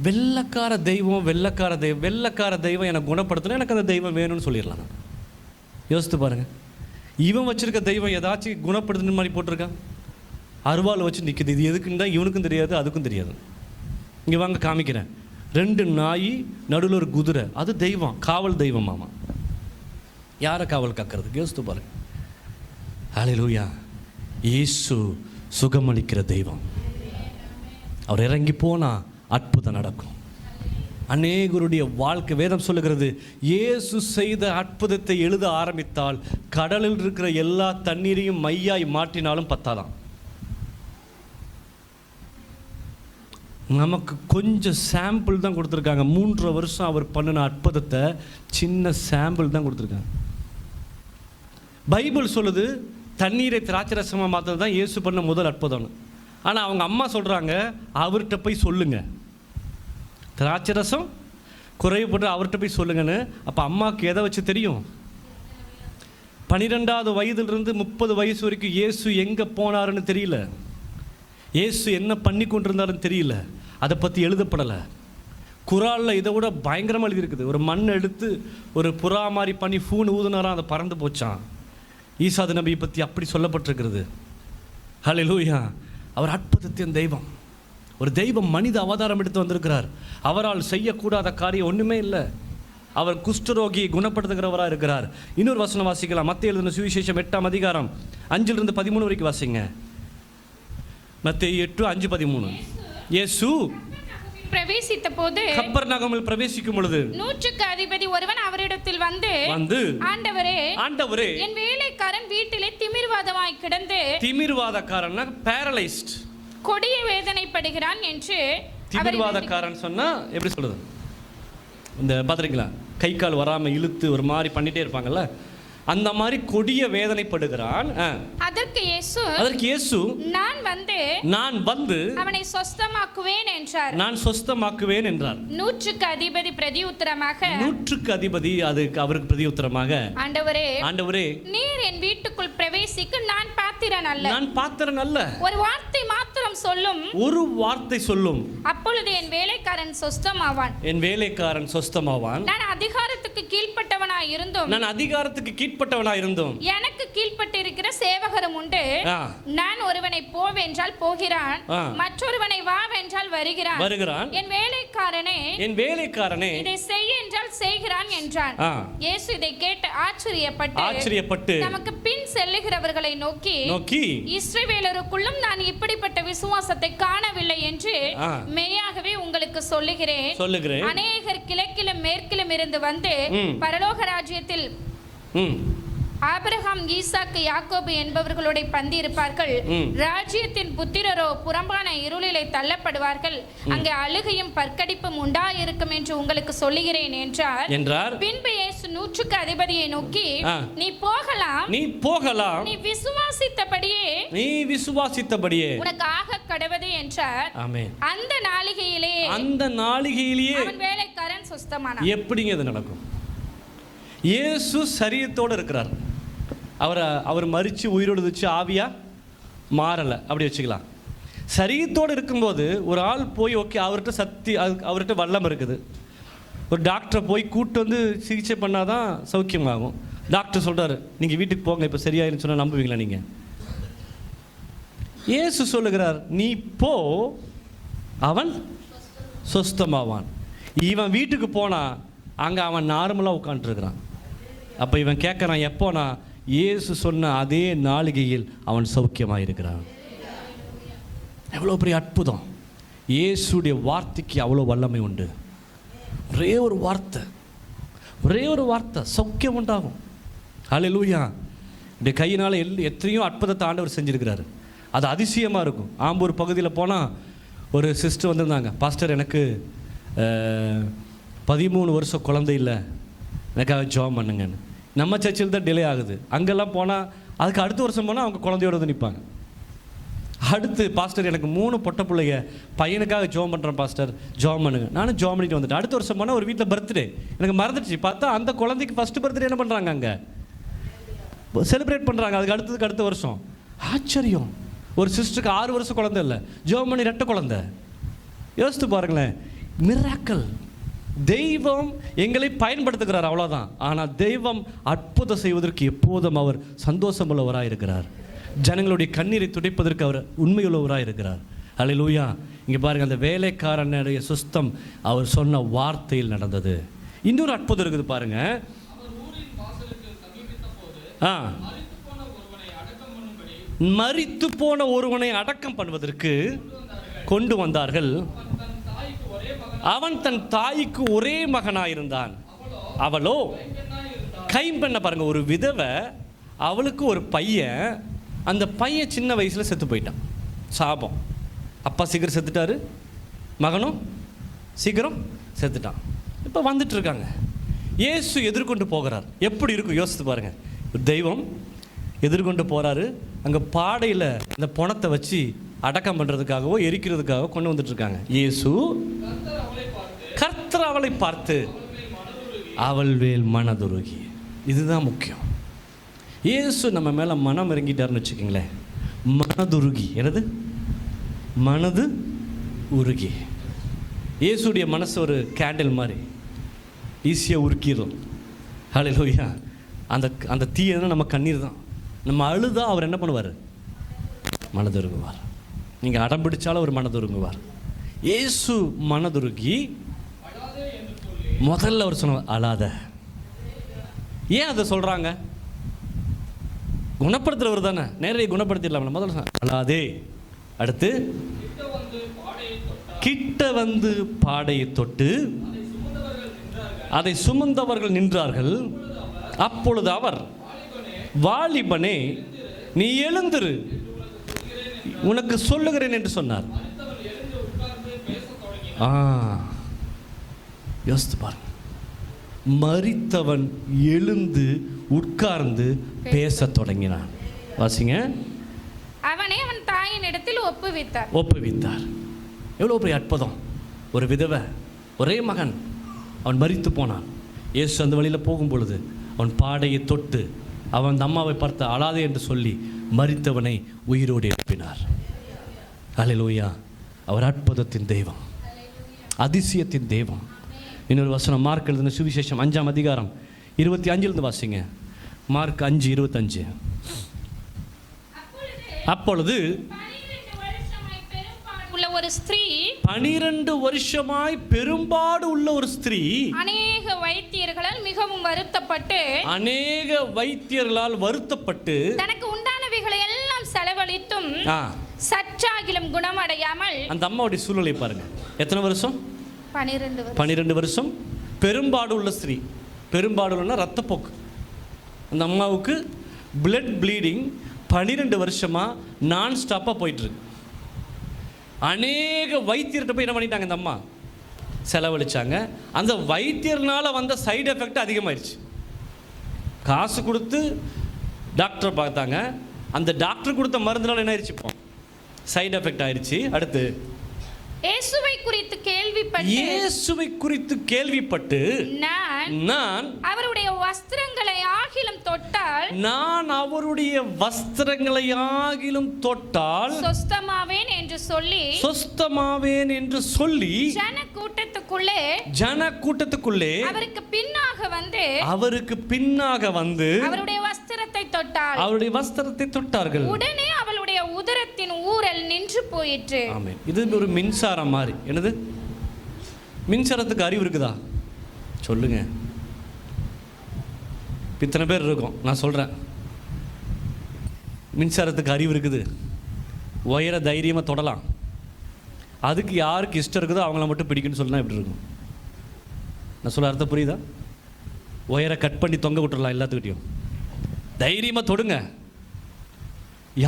வெள்ளைக்கார தெய்வம் எனக்கு குணப்படுத்தணும், எனக்கு அந்த தெய்வம் வேணும்னு சொல்லிடலாம். யோசித்து பாருங்கள். இவன் வச்சுருக்க தெய்வம் ஏதாச்சும் குணப்படுத்துன மாதிரி போட்டிருக்கான், அருவாள் வச்சு நிற்குது. இது எதுக்குன்னு தான் இவனுக்கும் தெரியாது, அதுக்கும் தெரியாது. இங்கே வாங்க காமிக்கிறேன். 2 நாய், நடுவில் ஒரு குதிரை. அது தெய்வம், காவல் தெய்வம். மாமா யாரை காவல் காக்கிறதுக்கு? யோசித்து பாருங்க. ஹல்லேலூயா. இயேசு சுகமளிக்கிற தெய்வம். அவர் இறங்கி போனால் அற்புதம் நடக்கும். அநேகருடைய வாழ்க்கை, வேதம் சொல்லுகிறது, இயேசு செய்த அற்புதத்தை எழுத ஆரம்பித்தால் கடலில் இருக்கிற எல்லா தண்ணீரையும் மையாய் மாற்றினாலும் பத்தாதான். நமக்கு கொஞ்சம் சாம்பிள் தான் கொடுத்துருக்காங்க. 3 வருஷம் அவர் பண்ணின அற்புதத்தை சின்ன சாம்பிள் தான் கொடுத்துருக்காங்க. பைபிள் சொல்லுது தண்ணீரை திராட்சை ரசமாக மாற்றுறது தான் இயேசு பண்ண முதல் அற்புதம்னு. ஆனால் அவங்க அம்மா சொல்கிறாங்க, அவர்கிட்ட போய் சொல்லுங்க, திராட்சை ரசம் குறைவுபட்டு அவர்கிட்ட போய் சொல்லுங்கன்னு. அப்போ அம்மாவுக்கு எதை வச்சு தெரியும்? 12வது வயதிலிருந்து 30 வயசு வரைக்கும் இயேசு எங்கே போனாருன்னு தெரியல, இயேசு என்ன பண்ணி கொண்டிருந்தாருன்னு தெரியல. அதை பற்றி எழுதப்படலை. குரானில் இதை விட பயங்கரமாக எழுதியிருக்குது. ஒரு மண் எடுத்து ஒரு புறா மாதிரி பண்ணி ஃபூன் ஊதுனாராம், அதை பறந்து போச்சான். ஈசாது நபியை பற்றி அப்படி சொல்லப்பட்டிருக்கிறது. ஹல்லேலூயா. அவர் அற்புதத்தின் தெய்வம். ஒரு தெய்வம் மனித அவதாரம் எடுத்து வந்திருக்கிறார். அவரால் செய்யக்கூடாத காரியம் ஒன்றுமே இல்லை. அவர் குஷ்டரோகியை குணப்படுத்துகிறவராக இருக்கிறார். இன்னொரு வசனம் வாசிக்கலாம். மத்தேயு எழுதின சுவிசேஷம் 8ஆம் அதிகாரம் 5லிருந்து 13 வரைக்கும் வாசிங்க. மத்தேயு 8:5-13. இயேசு பிரவேசித்த போது, கப்பர்நகமில் பிரவேசிக்கும் பொழுது, 100க்கு அதிபதி ஒருவன் அவரிடத்தில் வந்து ஆண்டவரே, என் வேலைக்காரன் வீட்டிலே திமிர்வாதமாய் கிடந்து, திமிர்வாதக்காரன்னா பேரலைஸ்ட், கொடிய வேதனைப்படுகிறான் என்று. திமிர்வாதக்காரன் சொன்னா எப்படி சொல்றது? இந்த பார்த்துருக்கீங்களா, கை கால் வராமல் இழுத்து ஒரு மாதிரி பண்ணிகிட்டே இருப்பாங்கல்ல, அந்த மாதிரி கொடிய வேதனைப்படுகிறான். அதற்கு இயேசு நான் வந்து அவனை சொஸ்தமாக்குவேன் என்றார். நான் சொஸ்தமாக்குவேன் என்றார். நூற்றுக்கு அதிபதி பிரதியுத்தரமாக, நூற்றுக்கு அதிபதி அதுக்கு அவருக்கு பிரதியுத்தரமாக, ஆண்டவரே நீர் என் வீட்டுக்குள் பிரவேசிக்க நான் பாத்திரன் அல்ல. நான் பாத்திரன் அல்ல. ஒரு வார்த்தை மாத்திரம் சொல்லும். ஒரு வார்த்தை சொல்லும். அப்பொழுது என் வேலைக்காரன் சொஸ்தமாவான். என் வேலைக்காரன் சொஸ்தமாவான். நான் அதிகாரத்துக்கு கீழ்ப்பட்டவனாய் இருந்தும் எனக்கு கீழ்ப்பட்டு இருக்கிற சேவகரும் உண்டு. நான் ஒருவனை போவென்றால் போகிறான், மற்றொருவனை வாவென்றால் வருகிறான். என் வேலைக்காரனே இதை செய் என்றால் செய்கிறான் என்றான். இயேசு இதை கேட்டு ஆச்சரியப்பட்டு நமக்கு பின் செல்லுகிறவர்களை நோக்கி இஸ்ரவேலருக்குள்ளும் நான் இப்படிப்பட்ட விசுவாசத்தை காணவில்லை என்று மெய்யாகவே உங்களுக்கு சொல்லுகிறேன். அநேகர் கிழக்கிலும் மேற்கிலும் இருந்து வந்து பரலோக ராஜ்யத்தில் ஆபிரகாம், ஈசாக்கு, யாக்கோபு என்பவர்களோட பந்தி இருப்பார்கள். ராஜ்யத்தின் புத்திரரோ புறம்பான இருளிலே தள்ளப்படுவார்கள். அங்கே அழுகையும் பற்கடிப்பும் உண்டாயிருக்கும் என்று உங்களுக்கு சொல்லுகிறேன் என்றார். பின்பு இயேசு நூற்றுக்கு அதிபதியை நோக்கி, நீ போகலாம், நீ விசுவாசித்தபடியே உனக்கு ஆக கடவது என்றார். அந்த நாளிகையிலேயே அவன் வேலைக்காரன் சொஸ்தமானான். எப்படிங்க இது நடக்கும்? இயேசு சரீரத்தோடு இருக்கிறார். அவர் மரித்து உயிரோடு வச்சு ஆவியா மாறலை, அப்படி வச்சுக்கலாம். சரீரத்தோடு இருக்கும்போது ஒரு ஆள் போய் ஓகே அவர்கிட்ட வல்லம் இருக்குது, ஒரு டாக்டரை போய் கூப்பிட்டு வந்து சிகிச்சை பண்ணாதான் சௌக்கியமாகும். டாக்டர் சொல்கிறாரு நீங்கள் வீட்டுக்கு போங்க, இப்போ சரியாயிருன்னு சொன்னால் நம்புவீங்களா நீங்கள்? இயேசு சொல்லுகிறார், நீ போ, அவன் சொஸ்தமாவான். இவன் வீட்டுக்கு போனால் அங்கே அவன் நார்மலாக உட்காந்துருக்கிறான். அப்போ இவன் கேட்குறான், எப்போனா இயேசு சொன்ன அதே நாளிகையில் அவன் சௌக்கியமாக இருக்கிறான். எவ்வளோ பெரிய அற்புதம்! இயேசுடைய வார்த்தைக்கு அவ்வளோ வல்லமை உண்டு. ஒரே ஒரு வார்த்தை சௌக்கியம் உண்டாகும். ஹல்லேலூயா! இந்த கையினால் எத்தனையோ அற்புதத்தை ஆண்டவர் செஞ்சுருக்கிறாரு. அது அதிசயமாக இருக்கும். ஆம்பூர் பகுதியில் போனால் ஒரு சிஸ்டர் வந்திருந்தாங்க, பாஸ்டர் எனக்கு 13 வருஷம் குழந்தை இல்லை, எனக்காக ஜெபம் பண்ணுங்கன்னு. நம்ம சர்ச்சில் தான் டிலே ஆகுது. அங்கெல்லாம் போனால் அதுக்கு அடுத்த வருஷம் போனால் அவங்க குழந்தையோடு வந்து நிற்பாங்க. அடுத்து பாஸ்டர் எனக்கு 3 பொட்ட பிள்ளைங்க, பையனுக்காக ஜெபம் பண்ணுறேன் பாஸ்டர், ஜெபம் பண்ணுங்க. நானும் ஜெபம் பண்ணிட்டு வந்துட்டேன். அடுத்த வருஷம் போனால் ஒரு வீட்டில் பர்த்டே எனக்கு மறந்துடுச்சு. பார்த்தா அந்த குழந்தைக்கு ஃபஸ்ட்டு பர்த்டே என்ன பண்ணுறாங்க, அங்கே செலிப்ரேட் பண்ணுறாங்க. அதுக்கு அடுத்த வருஷம். ஆச்சரியம்! ஒரு சிஸ்டருக்கு 6 வருஷம் குழந்தை இல்லை, ஜெபம் பண்ணி 2 குழந்தை. யோசித்து பாருங்களேன், மிராக்கல்! தெய்வம் எங்களை பயன்படுத்துகிறார், அவ்வளோதான். ஆனால் தெய்வம் அற்புதம் செய்வதற்கு எப்போதும் அவர் சந்தோஷமுள்ளவராக இருக்கிறார். ஜனங்களுடைய கண்ணீரை துடைப்பதற்கு அவர் உண்மையுள்ளவராக இருக்கிறார். அல்லேலூயா! இங்கே பாருங்கள், அந்த வேலைக்காரனுடைய சுஸ்தம் அவர் சொன்ன வார்த்தையில் நடந்தது. இன்னொரு அற்புதம் இருக்குது பாருங்க. மரித்து போன ஒருவனை அடக்கம் பண்ணுவதற்கு கொண்டு வந்தார்கள். அவன் தன் தாய்க்கு ஒரே மகனாயிருந்தான். அவளோ கைம்பெண்ண. பாருங்க, ஒரு விதவை, அவளுக்கு ஒரு பையன், அந்த பையன் சின்ன வயசில் செத்து போயிட்டான். சாபம். அப்பா சீக்கிரம் செத்துட்டாரு, மகனும் சீக்கிரம் செத்துட்டான். இப்போ வந்துட்டு இருக்காங்க. இயேசு எதிர்கொண்டு போகிறார். எப்படி இருக்கும் யோசித்து பாருங்க. தெய்வம் எதிர்கொண்டு போகிறாரு. அங்கே பாடையில் அந்த பணத்தை வச்சு அடக்கம் பண்ணுறதுக்காகவோ எரிக்கிறதுக்காகவோ கொண்டு வந்துட்டு இருக்காங்க. இயேசு கர்த்தர் அவளை பார்த்து அவள் மேல் மனதுருகி. இதுதான் முக்கியம். இயேசு நம்ம மேலே மனம் இறங்கிட்டாருன்னு வச்சுக்கிங்களேன். மனதுருகி, என்னது மனது உருகி. இயேசுடைய மனசு ஒரு கேண்டில் மாதிரி, ஈஸியாக உருக்கிடும். ஹல்லேலூயா! அந்த தீயனா நம்ம கண்ணீர் தான். நம்ம அழுதா அவர் என்ன பண்ணுவார்? மனதுருங்குவார். நீங்கள் அடம் பிடிச்சாலும் அவர் மனதுருங்குவார். இயேசு மனதுருகி முதல்ல அவர் சொன்னார், அழாத. ஏன் அதை சொல்கிறாங்க? குணப்படுத்துறவர் தானே, நேரடியாக குணப்படுத்திடலாம். முதல்ல அழாதே. அடுத்து கிட்ட வந்து பாடையை தொட்டு அதை சுமந்தவர்கள் நின்றார்கள். அப்பொழுது அவர், வாலிபனே நீ எழுந்திரு, உனக்கு சொல்லுகிறேன் என்று சொன்னார். யோசித்து பாருங்க. மரித்தவன் எழுந்து உட்கார்ந்து பேசத் தொடங்கினான். வாசிங்க. அவனை அவன் தாயின் இடத்தில் ஒப்புவித்தார். எவ்வளோ பெரிய அற்புதம்! ஒரு விதவை, ஒரே மகன், அவன் மரித்து போனான். இயேசு அந்த வழியில் போகும் பொழுது அவன் பாடையை தொட்டு அவன் அந்த அம்மாவை பார்த்து அழாதே என்று சொல்லி மரித்தவனை உயிரோடு எழுப்பினார். அல்லேலூயா! அவர் அற்புதத்தின் தெய்வம், அதிசயத்தின் தெய்வம். இன்னொரு வசனம், மார்க் எழுதின சுவிசேஷம் 5ஆம் அதிகாரம் 25 வாசிங்க. மார்க் 5:25. அப்பொழுது 12 வருஷமாய் பெரும்பாடு உள்ள ஒரு ஸ்திரீ அநேக வைத்தியர்களால் மிகவும் வருத்தப்பட்டு தனக்கு உண்டானவைகளை எல்லாம் செலவழித்தும் சற்றாகிலும் குணமடையாமல், அந்த அம்மாவுடைய சூழ்நிலை பாருங்க. எத்தனை வருஷம்? 12 வருஷம். பெரும்பாடு உள்ள ஸ்திரீ. பெரும்பாடு உள்ள ரத்தப்போக்கு. அந்த அம்மாவுக்கு பிளட் ப்ளீடிங் 12 வருஷமா நான் ஸ்டாப்பாக போயிட்டுருக்கு. அநேக வைத்தியர்கிட்ட போய் என்ன பண்ணிட்டாங்க, இந்த அம்மா செலவழிச்சாங்க. அந்த வைத்தியர்னால வந்த சைடு எஃபெக்ட் அதிகமாகிடுச்சு. காசு கொடுத்து டாக்டரை பார்த்தாங்க, அந்த டாக்டர் கொடுத்த மருந்துனால என்ன ஆயிடுச்சு, இப்போ சைடு எஃபெக்ட் ஆயிடுச்சு. அடுத்து இயேசுவை குறித்து கேள்விப்பட்டு நான் அவருடைய வஸ்திரங்களை ஆகிலும் தொட்டால் சொஸ்தமாவேன் என்று சொல்லி ஜனக்கூட்டத்துக்குள்ளே அவருக்கு பின்னாக வந்து அவருடைய வஸ்திரத்தை தொட்டார்கள். உடனே அவளுடைய உதரத்தின் ஊரல் நின்று போயிற்று. ஆமென். இது ஒரு மின்சாரம் மாதிரி. என்னது? மின்சாரத்துக்கு அறிவு இருக்குதா சொல்லுங்க. இத்தனை பேர் இருக்கும், நான் சொல்கிறேன். மின்சாரத்துக்கு அறிவு இருக்குது. ஒயரை தைரியமாக தொடலாம். அதுக்கு யாருக்கு இஷ்டம் இருக்குதோ அவங்கள மட்டும் பிடிக்குன்னு சொன்னால் எப்படி இருக்கும்? நான் சொல்ல அர்த்தம் புரியுதா? ஒயரை கட் பண்ணி தொங்க விட்டுடலாம் எல்லாத்துக்கிட்டையும். தைரியமாக தொடுங்க.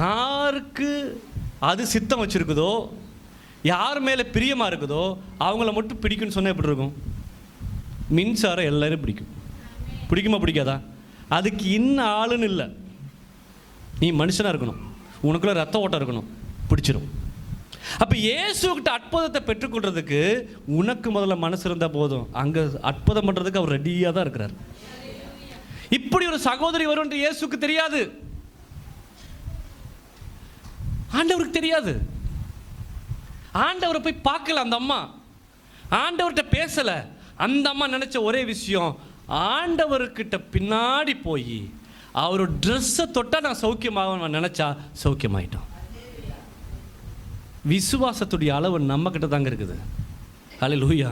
யாருக்கு அது சித்தம் வச்சுருக்குதோ, யார் மேலே பிரியமாக இருக்குதோ அவங்கள மட்டும் பிடிக்குன்னு சொன்னால் எப்படி இருக்கும்? மின்சாரம் எல்லாரும் பிடிக்கும். பிடிக்குமா பிடிக்காதா? அதுக்கு இன்னும் ஆளுன்னு இல்லை. நீ மனுஷனாக இருக்கணும், உனக்குள்ள ரத்த ஓட்டம் இருக்கணும், பிடிச்சிரும். அப்போ இயேசுக்கிட்ட அற்புதத்தை பெற்றுக்கொள்றதுக்கு உனக்கு முதல்ல மனசு இருந்தால் போதும். அங்கே அற்புதம் பண்ணுறதுக்கு அவர் ரெடியாக தான் இருக்கிறார். இப்படி ஒரு சகோதரி வரும் என்று இயேசுக்கு தெரியாது, ஆண்டவருக்கு தெரியாது. ஆண்டவரை போய் பார்க்கல அந்த அம்மா, ஆண்டவர்கிட்ட பேசலை. அந்த அம்மா நினச்ச ஒரே விஷயம், ஆண்டவர்கிட்ட பின்னாடி போய் அவர் ட்ரெஸ்ஸை தொட்டால் நான் சௌக்கியமாக நினச்சா சௌக்கியமாயிட்டோம். விசுவாசத்துடைய அளவு நம்ம கிட்ட தாங்க இருக்குது. ஹல்லேலூயா.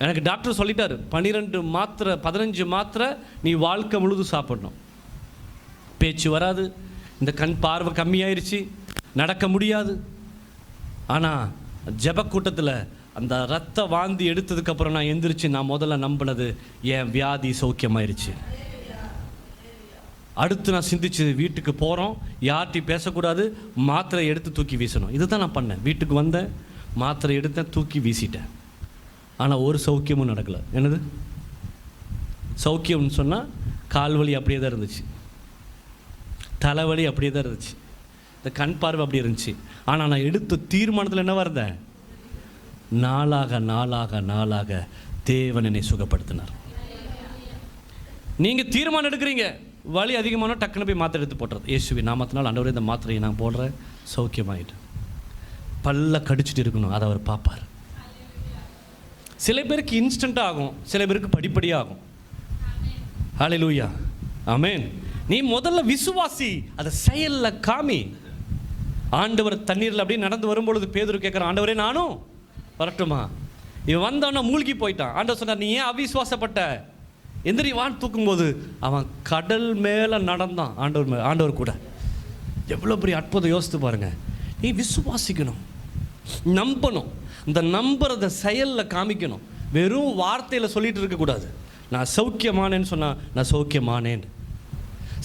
எனக்கு டாக்டர் சொல்லிட்டாரு, 12 மாத்திரை 15 மாத்திரை நீ வாழ்க்கை முழுதும் சாப்பிடணும். பேச்சு வராது, இந்த கண் பார்வை கம்மியாயிருச்சு, நடக்க முடியாது. ஆனால் ஜெப கூட்டத்தில் அந்த ரத்த வாந்தி எடுத்ததுக்கப்புறம் நான் எந்திரிச்சு நான் முதல்ல நம்பினது என் வியாதி சௌக்கியமாயிருச்சு. அடுத்து நான் சிந்திச்சு வீட்டுக்கு போகிறோம், யார்கிட்டையும் பேசக்கூடாது, மாத்திரை எடுத்து தூக்கி வீசணும். இதுதான் நான் பண்ணேன். வீட்டுக்கு வந்தேன், மாத்திரை எடுத்தேன், தூக்கி வீசிட்டேன். ஆனால் ஒரு சௌக்கியமும் நடக்கலை. என்னது சௌக்கியம்னு சொன்னால்? கால்வலி அப்படியே தான் இருந்துச்சு, தலைவலி அப்படியே தான் இருந்துச்சு, இந்த கண் பார்வை அப்படியே இருந்துச்சு. ஆனால் நான் எடுத்த தீர்மானத்தில் என்னவா இருந்தேன்? நாளாக நாளாக நாளாக தேவன் என்னை சுகப்படுத்தினார். நீங்கள் தீர்மானம் எடுக்கிறீங்க, வலி அதிகமான டக்குன்னு போய் மாத்திரை எடுத்து போட்டுறது. இயேசுவின் நாமத்தினால் ஆண்டவரே இந்த மாத்திரையை நான் போடுறேன், சௌக்கியமாயிட்டேன். பல்ல கடிச்சிட்டு இருக்கணும், அதை அவர் பார்ப்பார். சில பேருக்கு இன்ஸ்டண்ட்டாக ஆகும், சில பேருக்கு படிப்படியாக ஆகும். ஹல்லேலூயா, ஆமென். நீ முதல்ல விசுவாசி, அதை செயலில் காமி. ஆண்டவர் தண்ணீரில் அப்படியே நடந்து வரும்பொழுது பேதுரு கேட்குறான், ஆண்டவரே நானும் வரட்டுமா? இவன் வந்தவன மூழ்கி போயிட்டான். ஆண்டவர் சொன்னார், நீ ஏன் அவிசுவாசப்பட்ட? எந்திரி வான் தூக்கும்போது அவன் கடல் மேலே நடந்தான் ஆண்டவர் கூட. எவ்வளோ பெரிய அற்புதம் யோசித்து பாருங்க. நீ விசுவாசிக்கணும், நம்பணும். இந்த நம்புறத செயலில் காமிக்கணும். வெறும் வார்த்தையில் சொல்லிட்டு இருக்கக்கூடாது. நான் சௌக்கியமானேன்னு சொன்னால் நான் சௌக்கியமானேன்.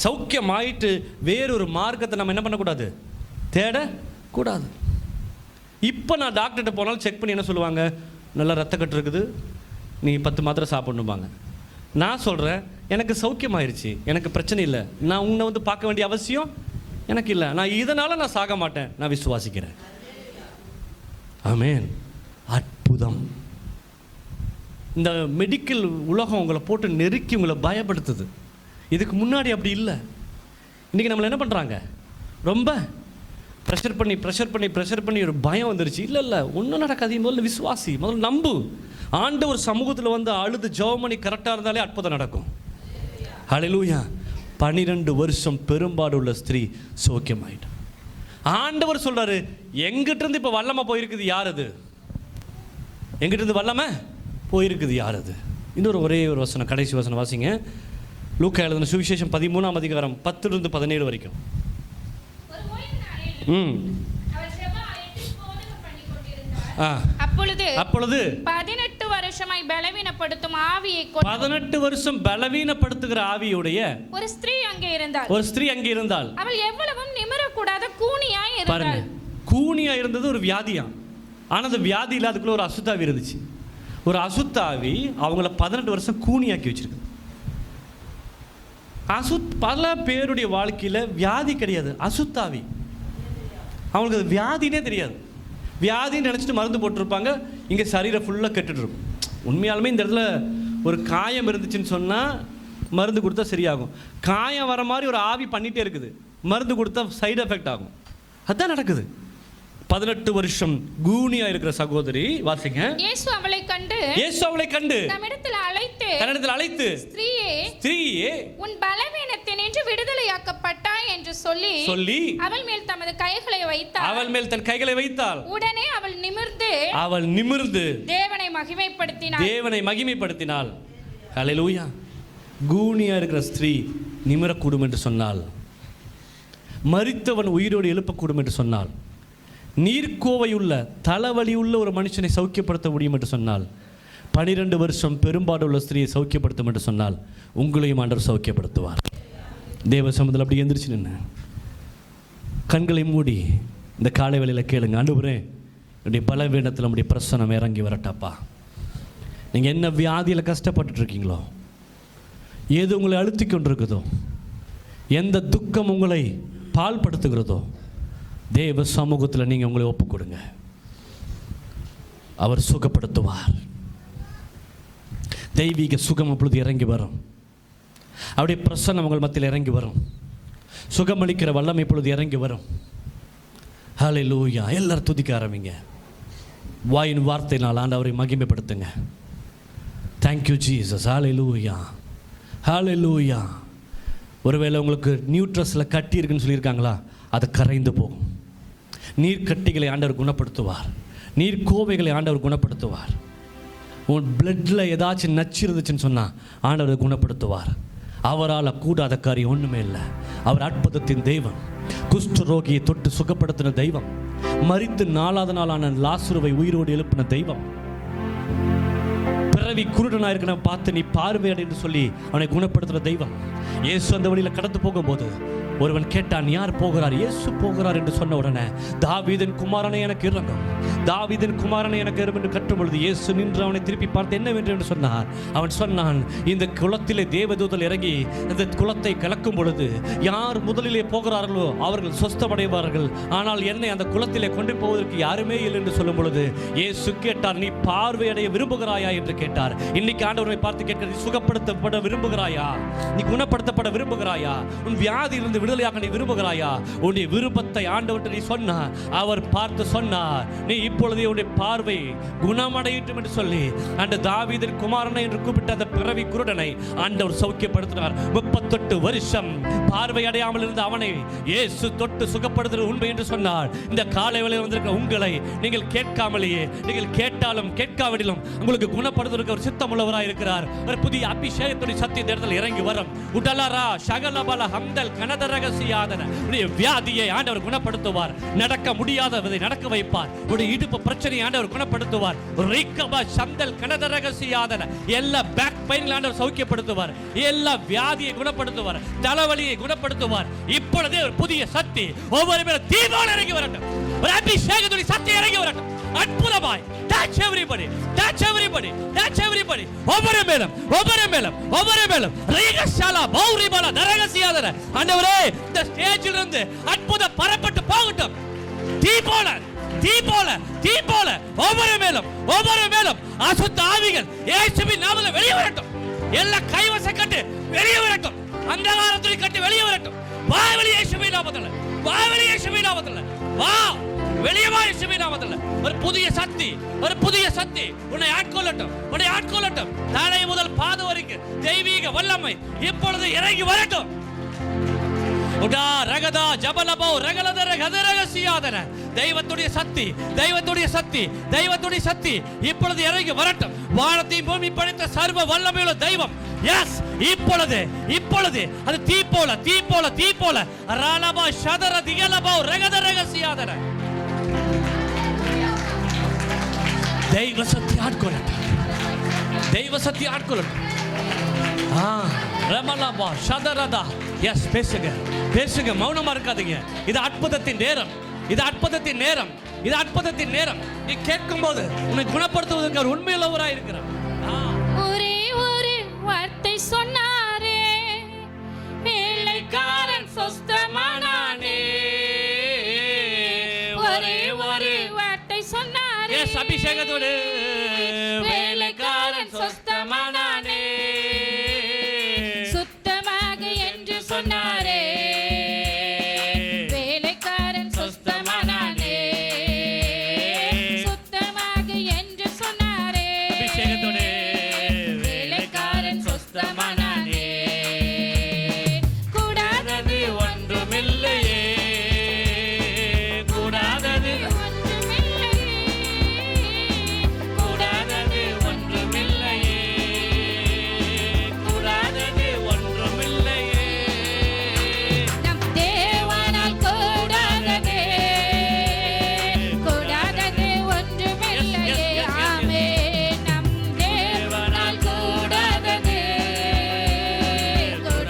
சௌக்கியமாயிட்டு வேறொரு மார்க்கத்தை நம்ம என்ன பண்ணக்கூடாது? தேடக்கூடாது. இப்போ நான் டாக்டர்கிட்ட போனாலும் செக் பண்ணி என்ன சொல்லுவாங்க? நல்லா ரத்த கட்டு இருக்குது, நீ 10 மாத்திரை சாப்பிடணும்பாங்க. நான் சொல்கிறேன், எனக்கு சௌக்கியமாயிருச்சு, எனக்கு பிரச்சனை இல்லை, நான் உன்னை வந்து பார்க்க வேண்டிய அவசியம் எனக்கு இல்லை, நான் இதனால் நான் சாக மாட்டேன், நான் விசுவாசிக்கிறேன். ஆமென். அற்புதம். இந்த மெடிக்கல் உலகம் உங்களை போட்டு நெருக்கி உங்களை பயப்படுத்துது. இதுக்கு முன்னாடி அப்படி இல்லை. இன்றைக்கி நம்மளை என்ன பண்ணுறாங்க, ரொம்ப ப்ரெஷர் பண்ணி ஒரு பயம் வந்துருச்சு. இல்லை ஒன்றும் நடக்காது, முதல்ல விசுவாசி, முதல்ல நம்பு. ஆண்டவர் சமூகத்தில் வந்து அழுது ஜெபம் பண்ணி கரெக்டாக இருந்தாலே அற்புதம் நடக்கும். ஹல்லேலூயா. 12 வருஷம் பெரும்பாடு உள்ள ஸ்திரீ சௌக்கியமாயிட்டான். ஆண்டவர் சொல்றாரு, எங்கிட்ட இருந்து இப்போ வல்லமை போயிருக்குது யார் அது? எங்கிட்ட இருந்து வல்லமை போயிருக்குது யார் அது? இன்னொரு ஒரே ஒரு வசனம், கடைசி வசனம் வாசிங்க. லூக்கா எழுதின சுவிசேஷம் 13ஆம் அதிகாரம் 10-17 வரைக்கும். அப்பொழுது 18 வருஷமாய் பலவீனப்படுத்தும் ஆவியை 18 வருஷம் பலவீனப்படுத்துகிற ஆவியுடைய ஒரு ஸ்திரீ அங்கே இருந்தாள். அவள் எவ்வளவும் நிமிரக்கூடாத கூனியாய் இருந்தாள். கூனியா இருந்தது ஒரு வியாதியா. ஆனால் அந்த வியாதி இல்லாததுக்குள்ள ஒரு அசுத்தாவி இருந்துச்சு. ஒரு அசுத்தாவி அவங்கள 18 வருஷம் கூனியாக்கி வச்சிருக்கு. பல பேருடைய வாழ்க்கையில் வியாதி கிடையாது, அசுத்தாவி. அவங்களுக்கு அது வியாதினே தெரியாது. வியாதின்னு நினச்சிட்டு மருந்து போட்டிருப்பாங்க, இங்கே சரீரம் ஃபுல்லாக கெட்டுட்ருக்கும். உண்மையாலுமே இந்த இடத்துல ஒரு காயம் இருந்துச்சுன்னு சொன்னால் மருந்து கொடுத்தா சரியாகும். காயம் வர மாதிரி ஒரு ஆவி பண்ணிகிட்டே இருக்குது, மருந்து கொடுத்தா சைடு எஃபெக்ட் ஆகும். அதுதான் நடக்குது. 18 வருஷம் கூனியா இருக்கிற சகோதரி வாசிங்க. இயேசு அவளை கண்டு தம்மிடத்தில் அழைத்து ஸ்திரீயே உன் பலவீனத்தினின்று விடுதலையாக்கப்பட்டாய் என்று சொல்லி அவள் மேல் தமது கைகளை வைத்தார். அவள் மேல் தன் கைகளை வைத்தாள். உடனே அவள் நிமிர்ந்து தேவனை மகிமைப்படுத்தினாள். ஹல்லேலூயா. கூனியா இருக்கிற ஸ்திரீ நிமிரக்கூடும் என்று சொன்னாள். மரித்தவன் உயிரோடு எழுப்பக்கூடும் என்று சொன்னாள். நீர்க்கோவையுள்ள தலைவலியுள்ள ஒரு மனுஷனை சௌக்கியப்படுத்த முடியும் என்று சொன்னால், 12 வருஷம் பெரும்பாடு உள்ள ஸ்திரீயை சௌக்கியப்படுத்தும் என்று சொன்னால், உங்களையும் ஆண்டவர் சௌக்கியப்படுத்துவார். தேவ சமூகத்தில் அப்படி எந்திரிச்சு நின்று கண்களை மூடி இந்த காலை வேளையில் கேளுங்க. ஆண்டவரே, என்னுடைய பலவீனத்தில் நம்முடைய பிரசனம் இறங்கி வரட்டாப்பா. நீங்கள் என்ன வியாதியில் கஷ்டப்பட்டு இருக்கீங்களோ, எது உங்களை அழுத்தி கொண்டிருக்குதோ, எந்த துக்கம் உங்களை பால்படுத்துகிறதோ, தேவ சமூகத்தில் நீங்கள் உங்களை ஒப்பு கொடுங்க. அவர் சுகப்படுத்துவார். தெய்வீக சுகம் அப்பொழுது இறங்கி வரும். அவருடைய பிரசன்னம் உங்கள் மத்தியில் இறங்கி வரும். சுகமளிக்கிற வல்லமை இப்பொழுது இறங்கி வரும். ஹல்லேலூயா. எல்லாரும் துதிக்க ஆரம்பிங்க. வாயின் வார்த்தையினால் ஆண்டவரை மகிமைப்படுத்துங்க. Thank you Jesus. ஹல்லேலூயா, ஹல்லேலூயா. ஒருவேளை உங்களுக்கு நியூட்ரஸில் கட்டி இருக்குன்னு சொல்லியிருக்காங்களா, அது கரைந்து போகும். நீர்க்கட்டிகளை ஆண்டவர் குணப்படுத்துவார். நீர்க்கோவைகளை ஆண்டவர் குணப்படுத்துவார். உன் பிளட்டில் ஏதாச்சும் நச்சு இருந்துச்சுன்னு சொன்னால் ஆண்டவர் குணப்படுத்துவார். அவரால் கூடாத காரியம் ஒன்றுமே இல்லை. அவர் அற்புதத்தின் தெய்வம். குஷ்டரோகியை தொட்டு சுகப்படுத்தின தெய்வம். மரித்து 4ஆவது நாளான லாசருவை உயிரோடு எழுப்பின தெய்வம். பிறவி குருடனாக இருக்கிற பார்த்து நீ பார்வையடை என்று சொல்லி அவனை குணப்படுத்துகிற தெய்வம். இயேசு அந்த வழியில் கடந்து போகும்போது ஒருவன் கேட்டான், யார் போகிறார்? இயேசு போகிறார் என்று சொன்ன உடனே, தாவீதின் குமாரனை எனக்கு இறங்கும், தாவீதின் குமாரனை எனக்கு இறங்கும் என்று கற்றும் பொழுது இயேசு நின்று அவனை திருப்பி பார்த்து என்னவென்று என்று சொன்னார். அவன் சொன்னான், இந்த குளத்திலே தேவதூதல் இறங்கி இந்த குளத்தை கலக்கும் பொழுது யார் முதலிலே போகிறார்களோ அவர்கள் சொஸ்தமடைவார்கள். ஆனால் என்னை அந்த குளத்திலே கொண்டு போவதற்கு யாருமே இல்லை என்று சொல்லும் பொழுது இயேசு கேட்டார், நீ பார்வையடைய விரும்புகிறாயா என்று கேட்டார். இன்னைக்கு ஆண்டவரை பார்த்து கேட்கிறது, நீ சுகப்படுத்தப்பட விரும்புகிறாயா? நீ குணப்படுத்தப்பட விரும்புகிறாயா? உன் வியாதியிலிருந்து விடுதலையாக நீ விரும்புகிறாயா? உன்னுடைய விருப்பத்தை ஆண்டவர்கிட்ட நீ சொன்னா, அவர் பார்த்து சொன்னார், நீ இப்பொழுதே உன்னுடைய பார்வை குணமடையட்டும் என்று சொல்லி அந்த தாவீதின் குமாரனை என்று கூப்பிட்ட அந்த பிறவி குருடனை ஆண்டவர் சௌக்கியப்படுத்தினார். 38 வருஷம் பார்வை அடையாமல் இருந்த அவனை இயேசு தொட்டு சுகப்படுத்துகிற உண்மை என்று சொன்னார். இந்த காலை வேளையில் வந்திருக்கிற உங்களை நீங்கள் கேட்காமலேயே, நீங்கள் கேட்டாலும் கேட்காவிடிலும் உங்களுக்கு குணப்படுத்துவதற்கு ஒரு சித்தம் உள்ளவராக இருக்கிறார். ஒரு புதிய அபிஷேகத்துடைய சத்திய தேர்தல் இறங்கி வரும். உடலரா சகலபல ஹம்தல் கனதர வியாதியை ஆண்டவர் குணப்படுத்துவார். நடக்க முடியாததை நடக்க வைப்பார். உடைய இடுப்பு பிரச்சனையை ஆண்டவர் குணப்படுத்துவார். எல்லா பேக் பெயின் ஆண்டவர் சௌக்கியப்படுத்துவார். எல்லா வியாதியை குணப்படுத்துவார். தலைவலியை குணப்படுத்துவார். இப்பொழுதே ஒரு புதிய சக்தி ஒவ்வொரு பேரும் தீர்மானம் இறங்கி வரட்டும். ஒரு அபிஷேகத்துடைய சக்தி இறங்கி வரட்டும். அற்புதமாய் touch everybody, touch everybody, touch everybody. ஒவ்வொரு மேலும் ரீகஷாலா பௌரிபாலா நரகசியாதர ஆண்டவரே, இந்த ஸ்டேஜில் இருந்து அற்புதம் பரப்பட்டு போகட்டும். தீ போல ஒவ்வொரு மேலும் அசுத்த ஆவிகள் இயேசுவின் நாமத்தில் வெளியே வரட்டும். எல்லா கைவச கட்டு வெளியே வரட்டும். அந்தகாரத்தை கட்டு வெளியே வரட்டும். வா வெளியே இயேசுவின் நாமத்தில், வா வெளியே இயேசுவின் நாமத்தில், வா வெளியே வா இயேசுவின் நாமத்தில். ஒரு புதிய சக்தி உன்னை ஆட்கொள்ளட்டும். தலை முதல் பாதம் வரைக்கும் தெய்வீக வல்லமை இப்பொழுது இறங்கி வரட்டும். உடா ரகதா ஜபலபோ ரகலதர கதரகசியாதன. தெய்வத்துடைய சக்தி இப்பொழுது இறங்கி வரட்டும். வானத்தையும் பூமி படைத்த சர்வ வல்லமையுள்ள தெய்வம், எஸ், இப்பொழுது அது தீ போல ராலபா ஷதர திகலபோ ரகதரகசியாதன. தெய்வ சக்தி ஆட்கொள்ளட்டும். ரமலபா ஷதரதா. எஸ், பேசுங்க, மௌனமா இருக்காதீங்க. இது அற்புதத்தின் நேரம். நீ கேட்கும் போது உன்னை குணப்படுத்துவதற்கு அவர் உண்மையுள்ளவராய் இருக்கிறார். ஒரே ஒரு வார்த்தை சொன்னாரே, வேலைக்காரன் சொஸ்தமானானே. ஒரே ஒரு வார்த்தை சொன்னாரே, எஸ், அபிஷேகத்தோடு வேலைக்காரன் சொஸ்தமானானே. சுத்தமாக என்று சொன்னாரே, வேலைக்காரன் சொஸ்தமானானே. சுத்தமாக என்று சொன்னாரே, அபிஷேகத்தோடு வேலைக்காரன் சொஸ்தமானானே. கூடாதது ஒன்றுமில்லையே, கூடாதது கூடாதது ஒன்றுமில்லையே. நம் தேவனால் கூடாதது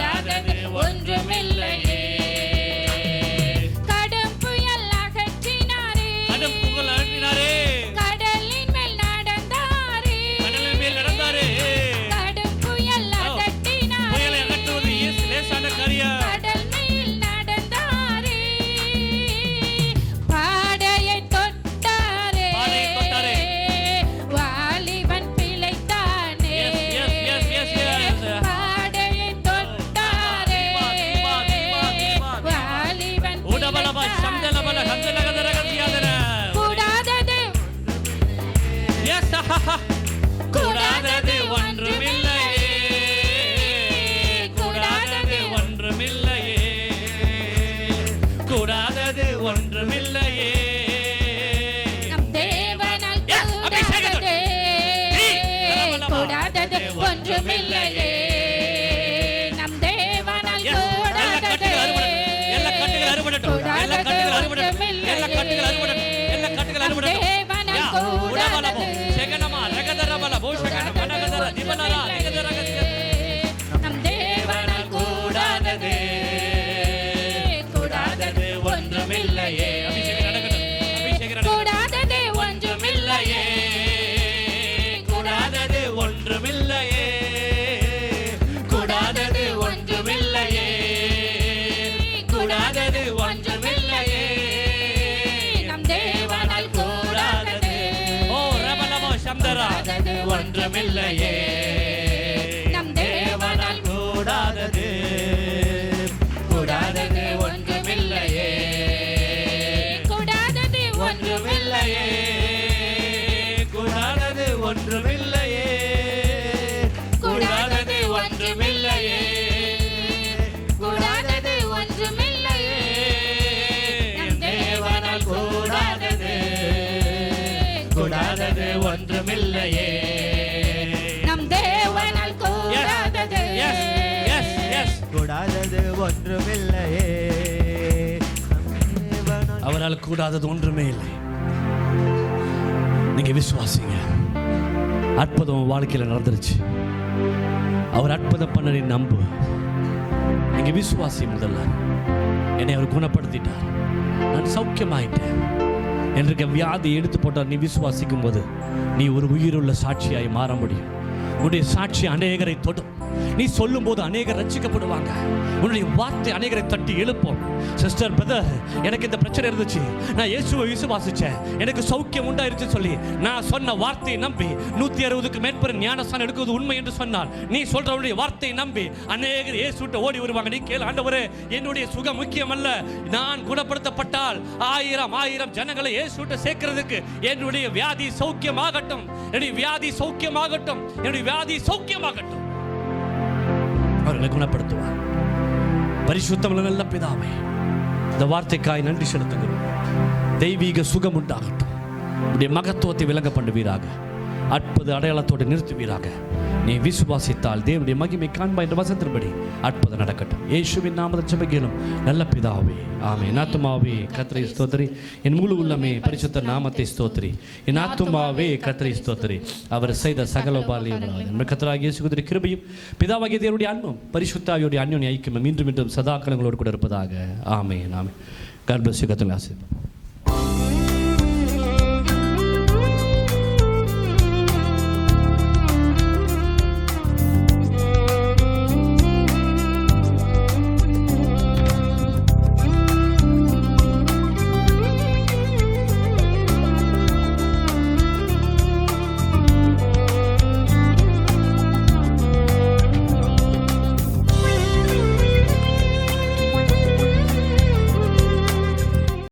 ஒன்றுமில்லையே. நம் தேவனால் கூடாதது ஒன்றுமில்லையே. நம் தேவனால் கூடாதது ஒன்றுமில்லையே. ஒன்றுமில்லையே. நம் தேவனால் கூடாதது கூடாதது ஒன்றுமில்லையே. அவரால் கூடாதது ஒன்றுமே இல்லை. நீங்க விசுவாசிங்க. அற்புதம் வாழ்க்கையில் நடந்துருச்சு. அவர் அற்புதம் பண்ண நம்பு. நீங்க விசுவாசி. முதல்ல என்னை அவர் குணப்படுத்திட்டார். நான் சௌக்கியமாயிட்டேன். என்று வியாதியை எடுத்து போட்டால் நீ விசுவாசிக்கும் போது நீ ஒரு உயிருள்ள சாட்சியாய் மாற முடியும். உன்னுடைய சாட்சி அநேகரை தொடும். நீ சொல்லும் போது அநேகர் ரட்சிக்கப்படுவாங்க. உன்னுடைய வார்த்தை அநேகரை தட்டி எழுப்போம். சிஸ்டர், பிரதர், எனக்கு இந்த பிரச்சனை இருந்துச்சு, நான் இயேசுவை விசுவாசிச்சேன், எனக்கு சௌக்கியம் உண்டாயிருச்சு சொல்லி நான் சொன்ன வார்த்தையை நம்பி 160க்கு மேற்பட்ட ஞானஸ்தானம் எடுக்குவது உண்மை என்று சொன்னால் நீ சொல்றவனுடைய வார்த்தையை நம்பி அநேகர் இயேசுவிட்ட ஓடி வருவாங்க. நீ கேள், ஆண்டவரே, என்னுடைய சுகம் முக்கியம் அல்ல, நான் குணப்படுத்தப்பட்டால் 1000 ஜனங்களை இயேசுவிட்ட சேர்க்கிறதுக்கு என்னுடைய வியாதி சௌக்கியமாகட்டும், என்னுடைய வியாதி சௌக்கியமாகட்டும், என்னுடைய வியாதி சௌக்கியமாகட்டும். அவர்களை குணப்படுத்துவார். பரிசுத்தமுள்ள நல்ல பிதாவே, இந்த வார்த்தைக்காய் நன்றி செலுத்துகிறோம். தெய்வீக சுகம் உண்டாகட்டும். உடைய மகத்துவத்தை விளங்க பண்ணுவீராக. அற்புத அடையாளத்தோடு நிறுத்துவீராக. நீ விசுவாசித்தால் தேவனுடைய மகிமை காண்பா என்ற வசனத்தின்படி அற்புதம் நடக்கட்டும். இயேசுவின் நாமத்தில் ஜெபிக்கிறோம் நல்ல பிதாவே, ஆமென். ஆத்துமாவே கர்த்தரை ஸ்தோத்திரி, என் முழு உள்ளமே பரிசுத்த நாமத்தை ஸ்தோத்திரி. என் ஆத்துமாவே கர்த்தரை ஸ்தோத்திரி, அவர் செய்த சகல உபகாரங்களையும். கர்த்தராகிய இயேசு கிறிஸ்துவின் கிருபையும் பிதாவாகிய தேவனுடைய அன்பும் பரிசுத்த ஆவியுடைய அன்யோன்ய ஐக்கியமும் மீண்டும் மீண்டும் சதா காலங்களோடு கூட இருப்பதாக. ஆமென். ஆமென். God bless you. கர்த்தர் ஆசீர்வதிப்பார்.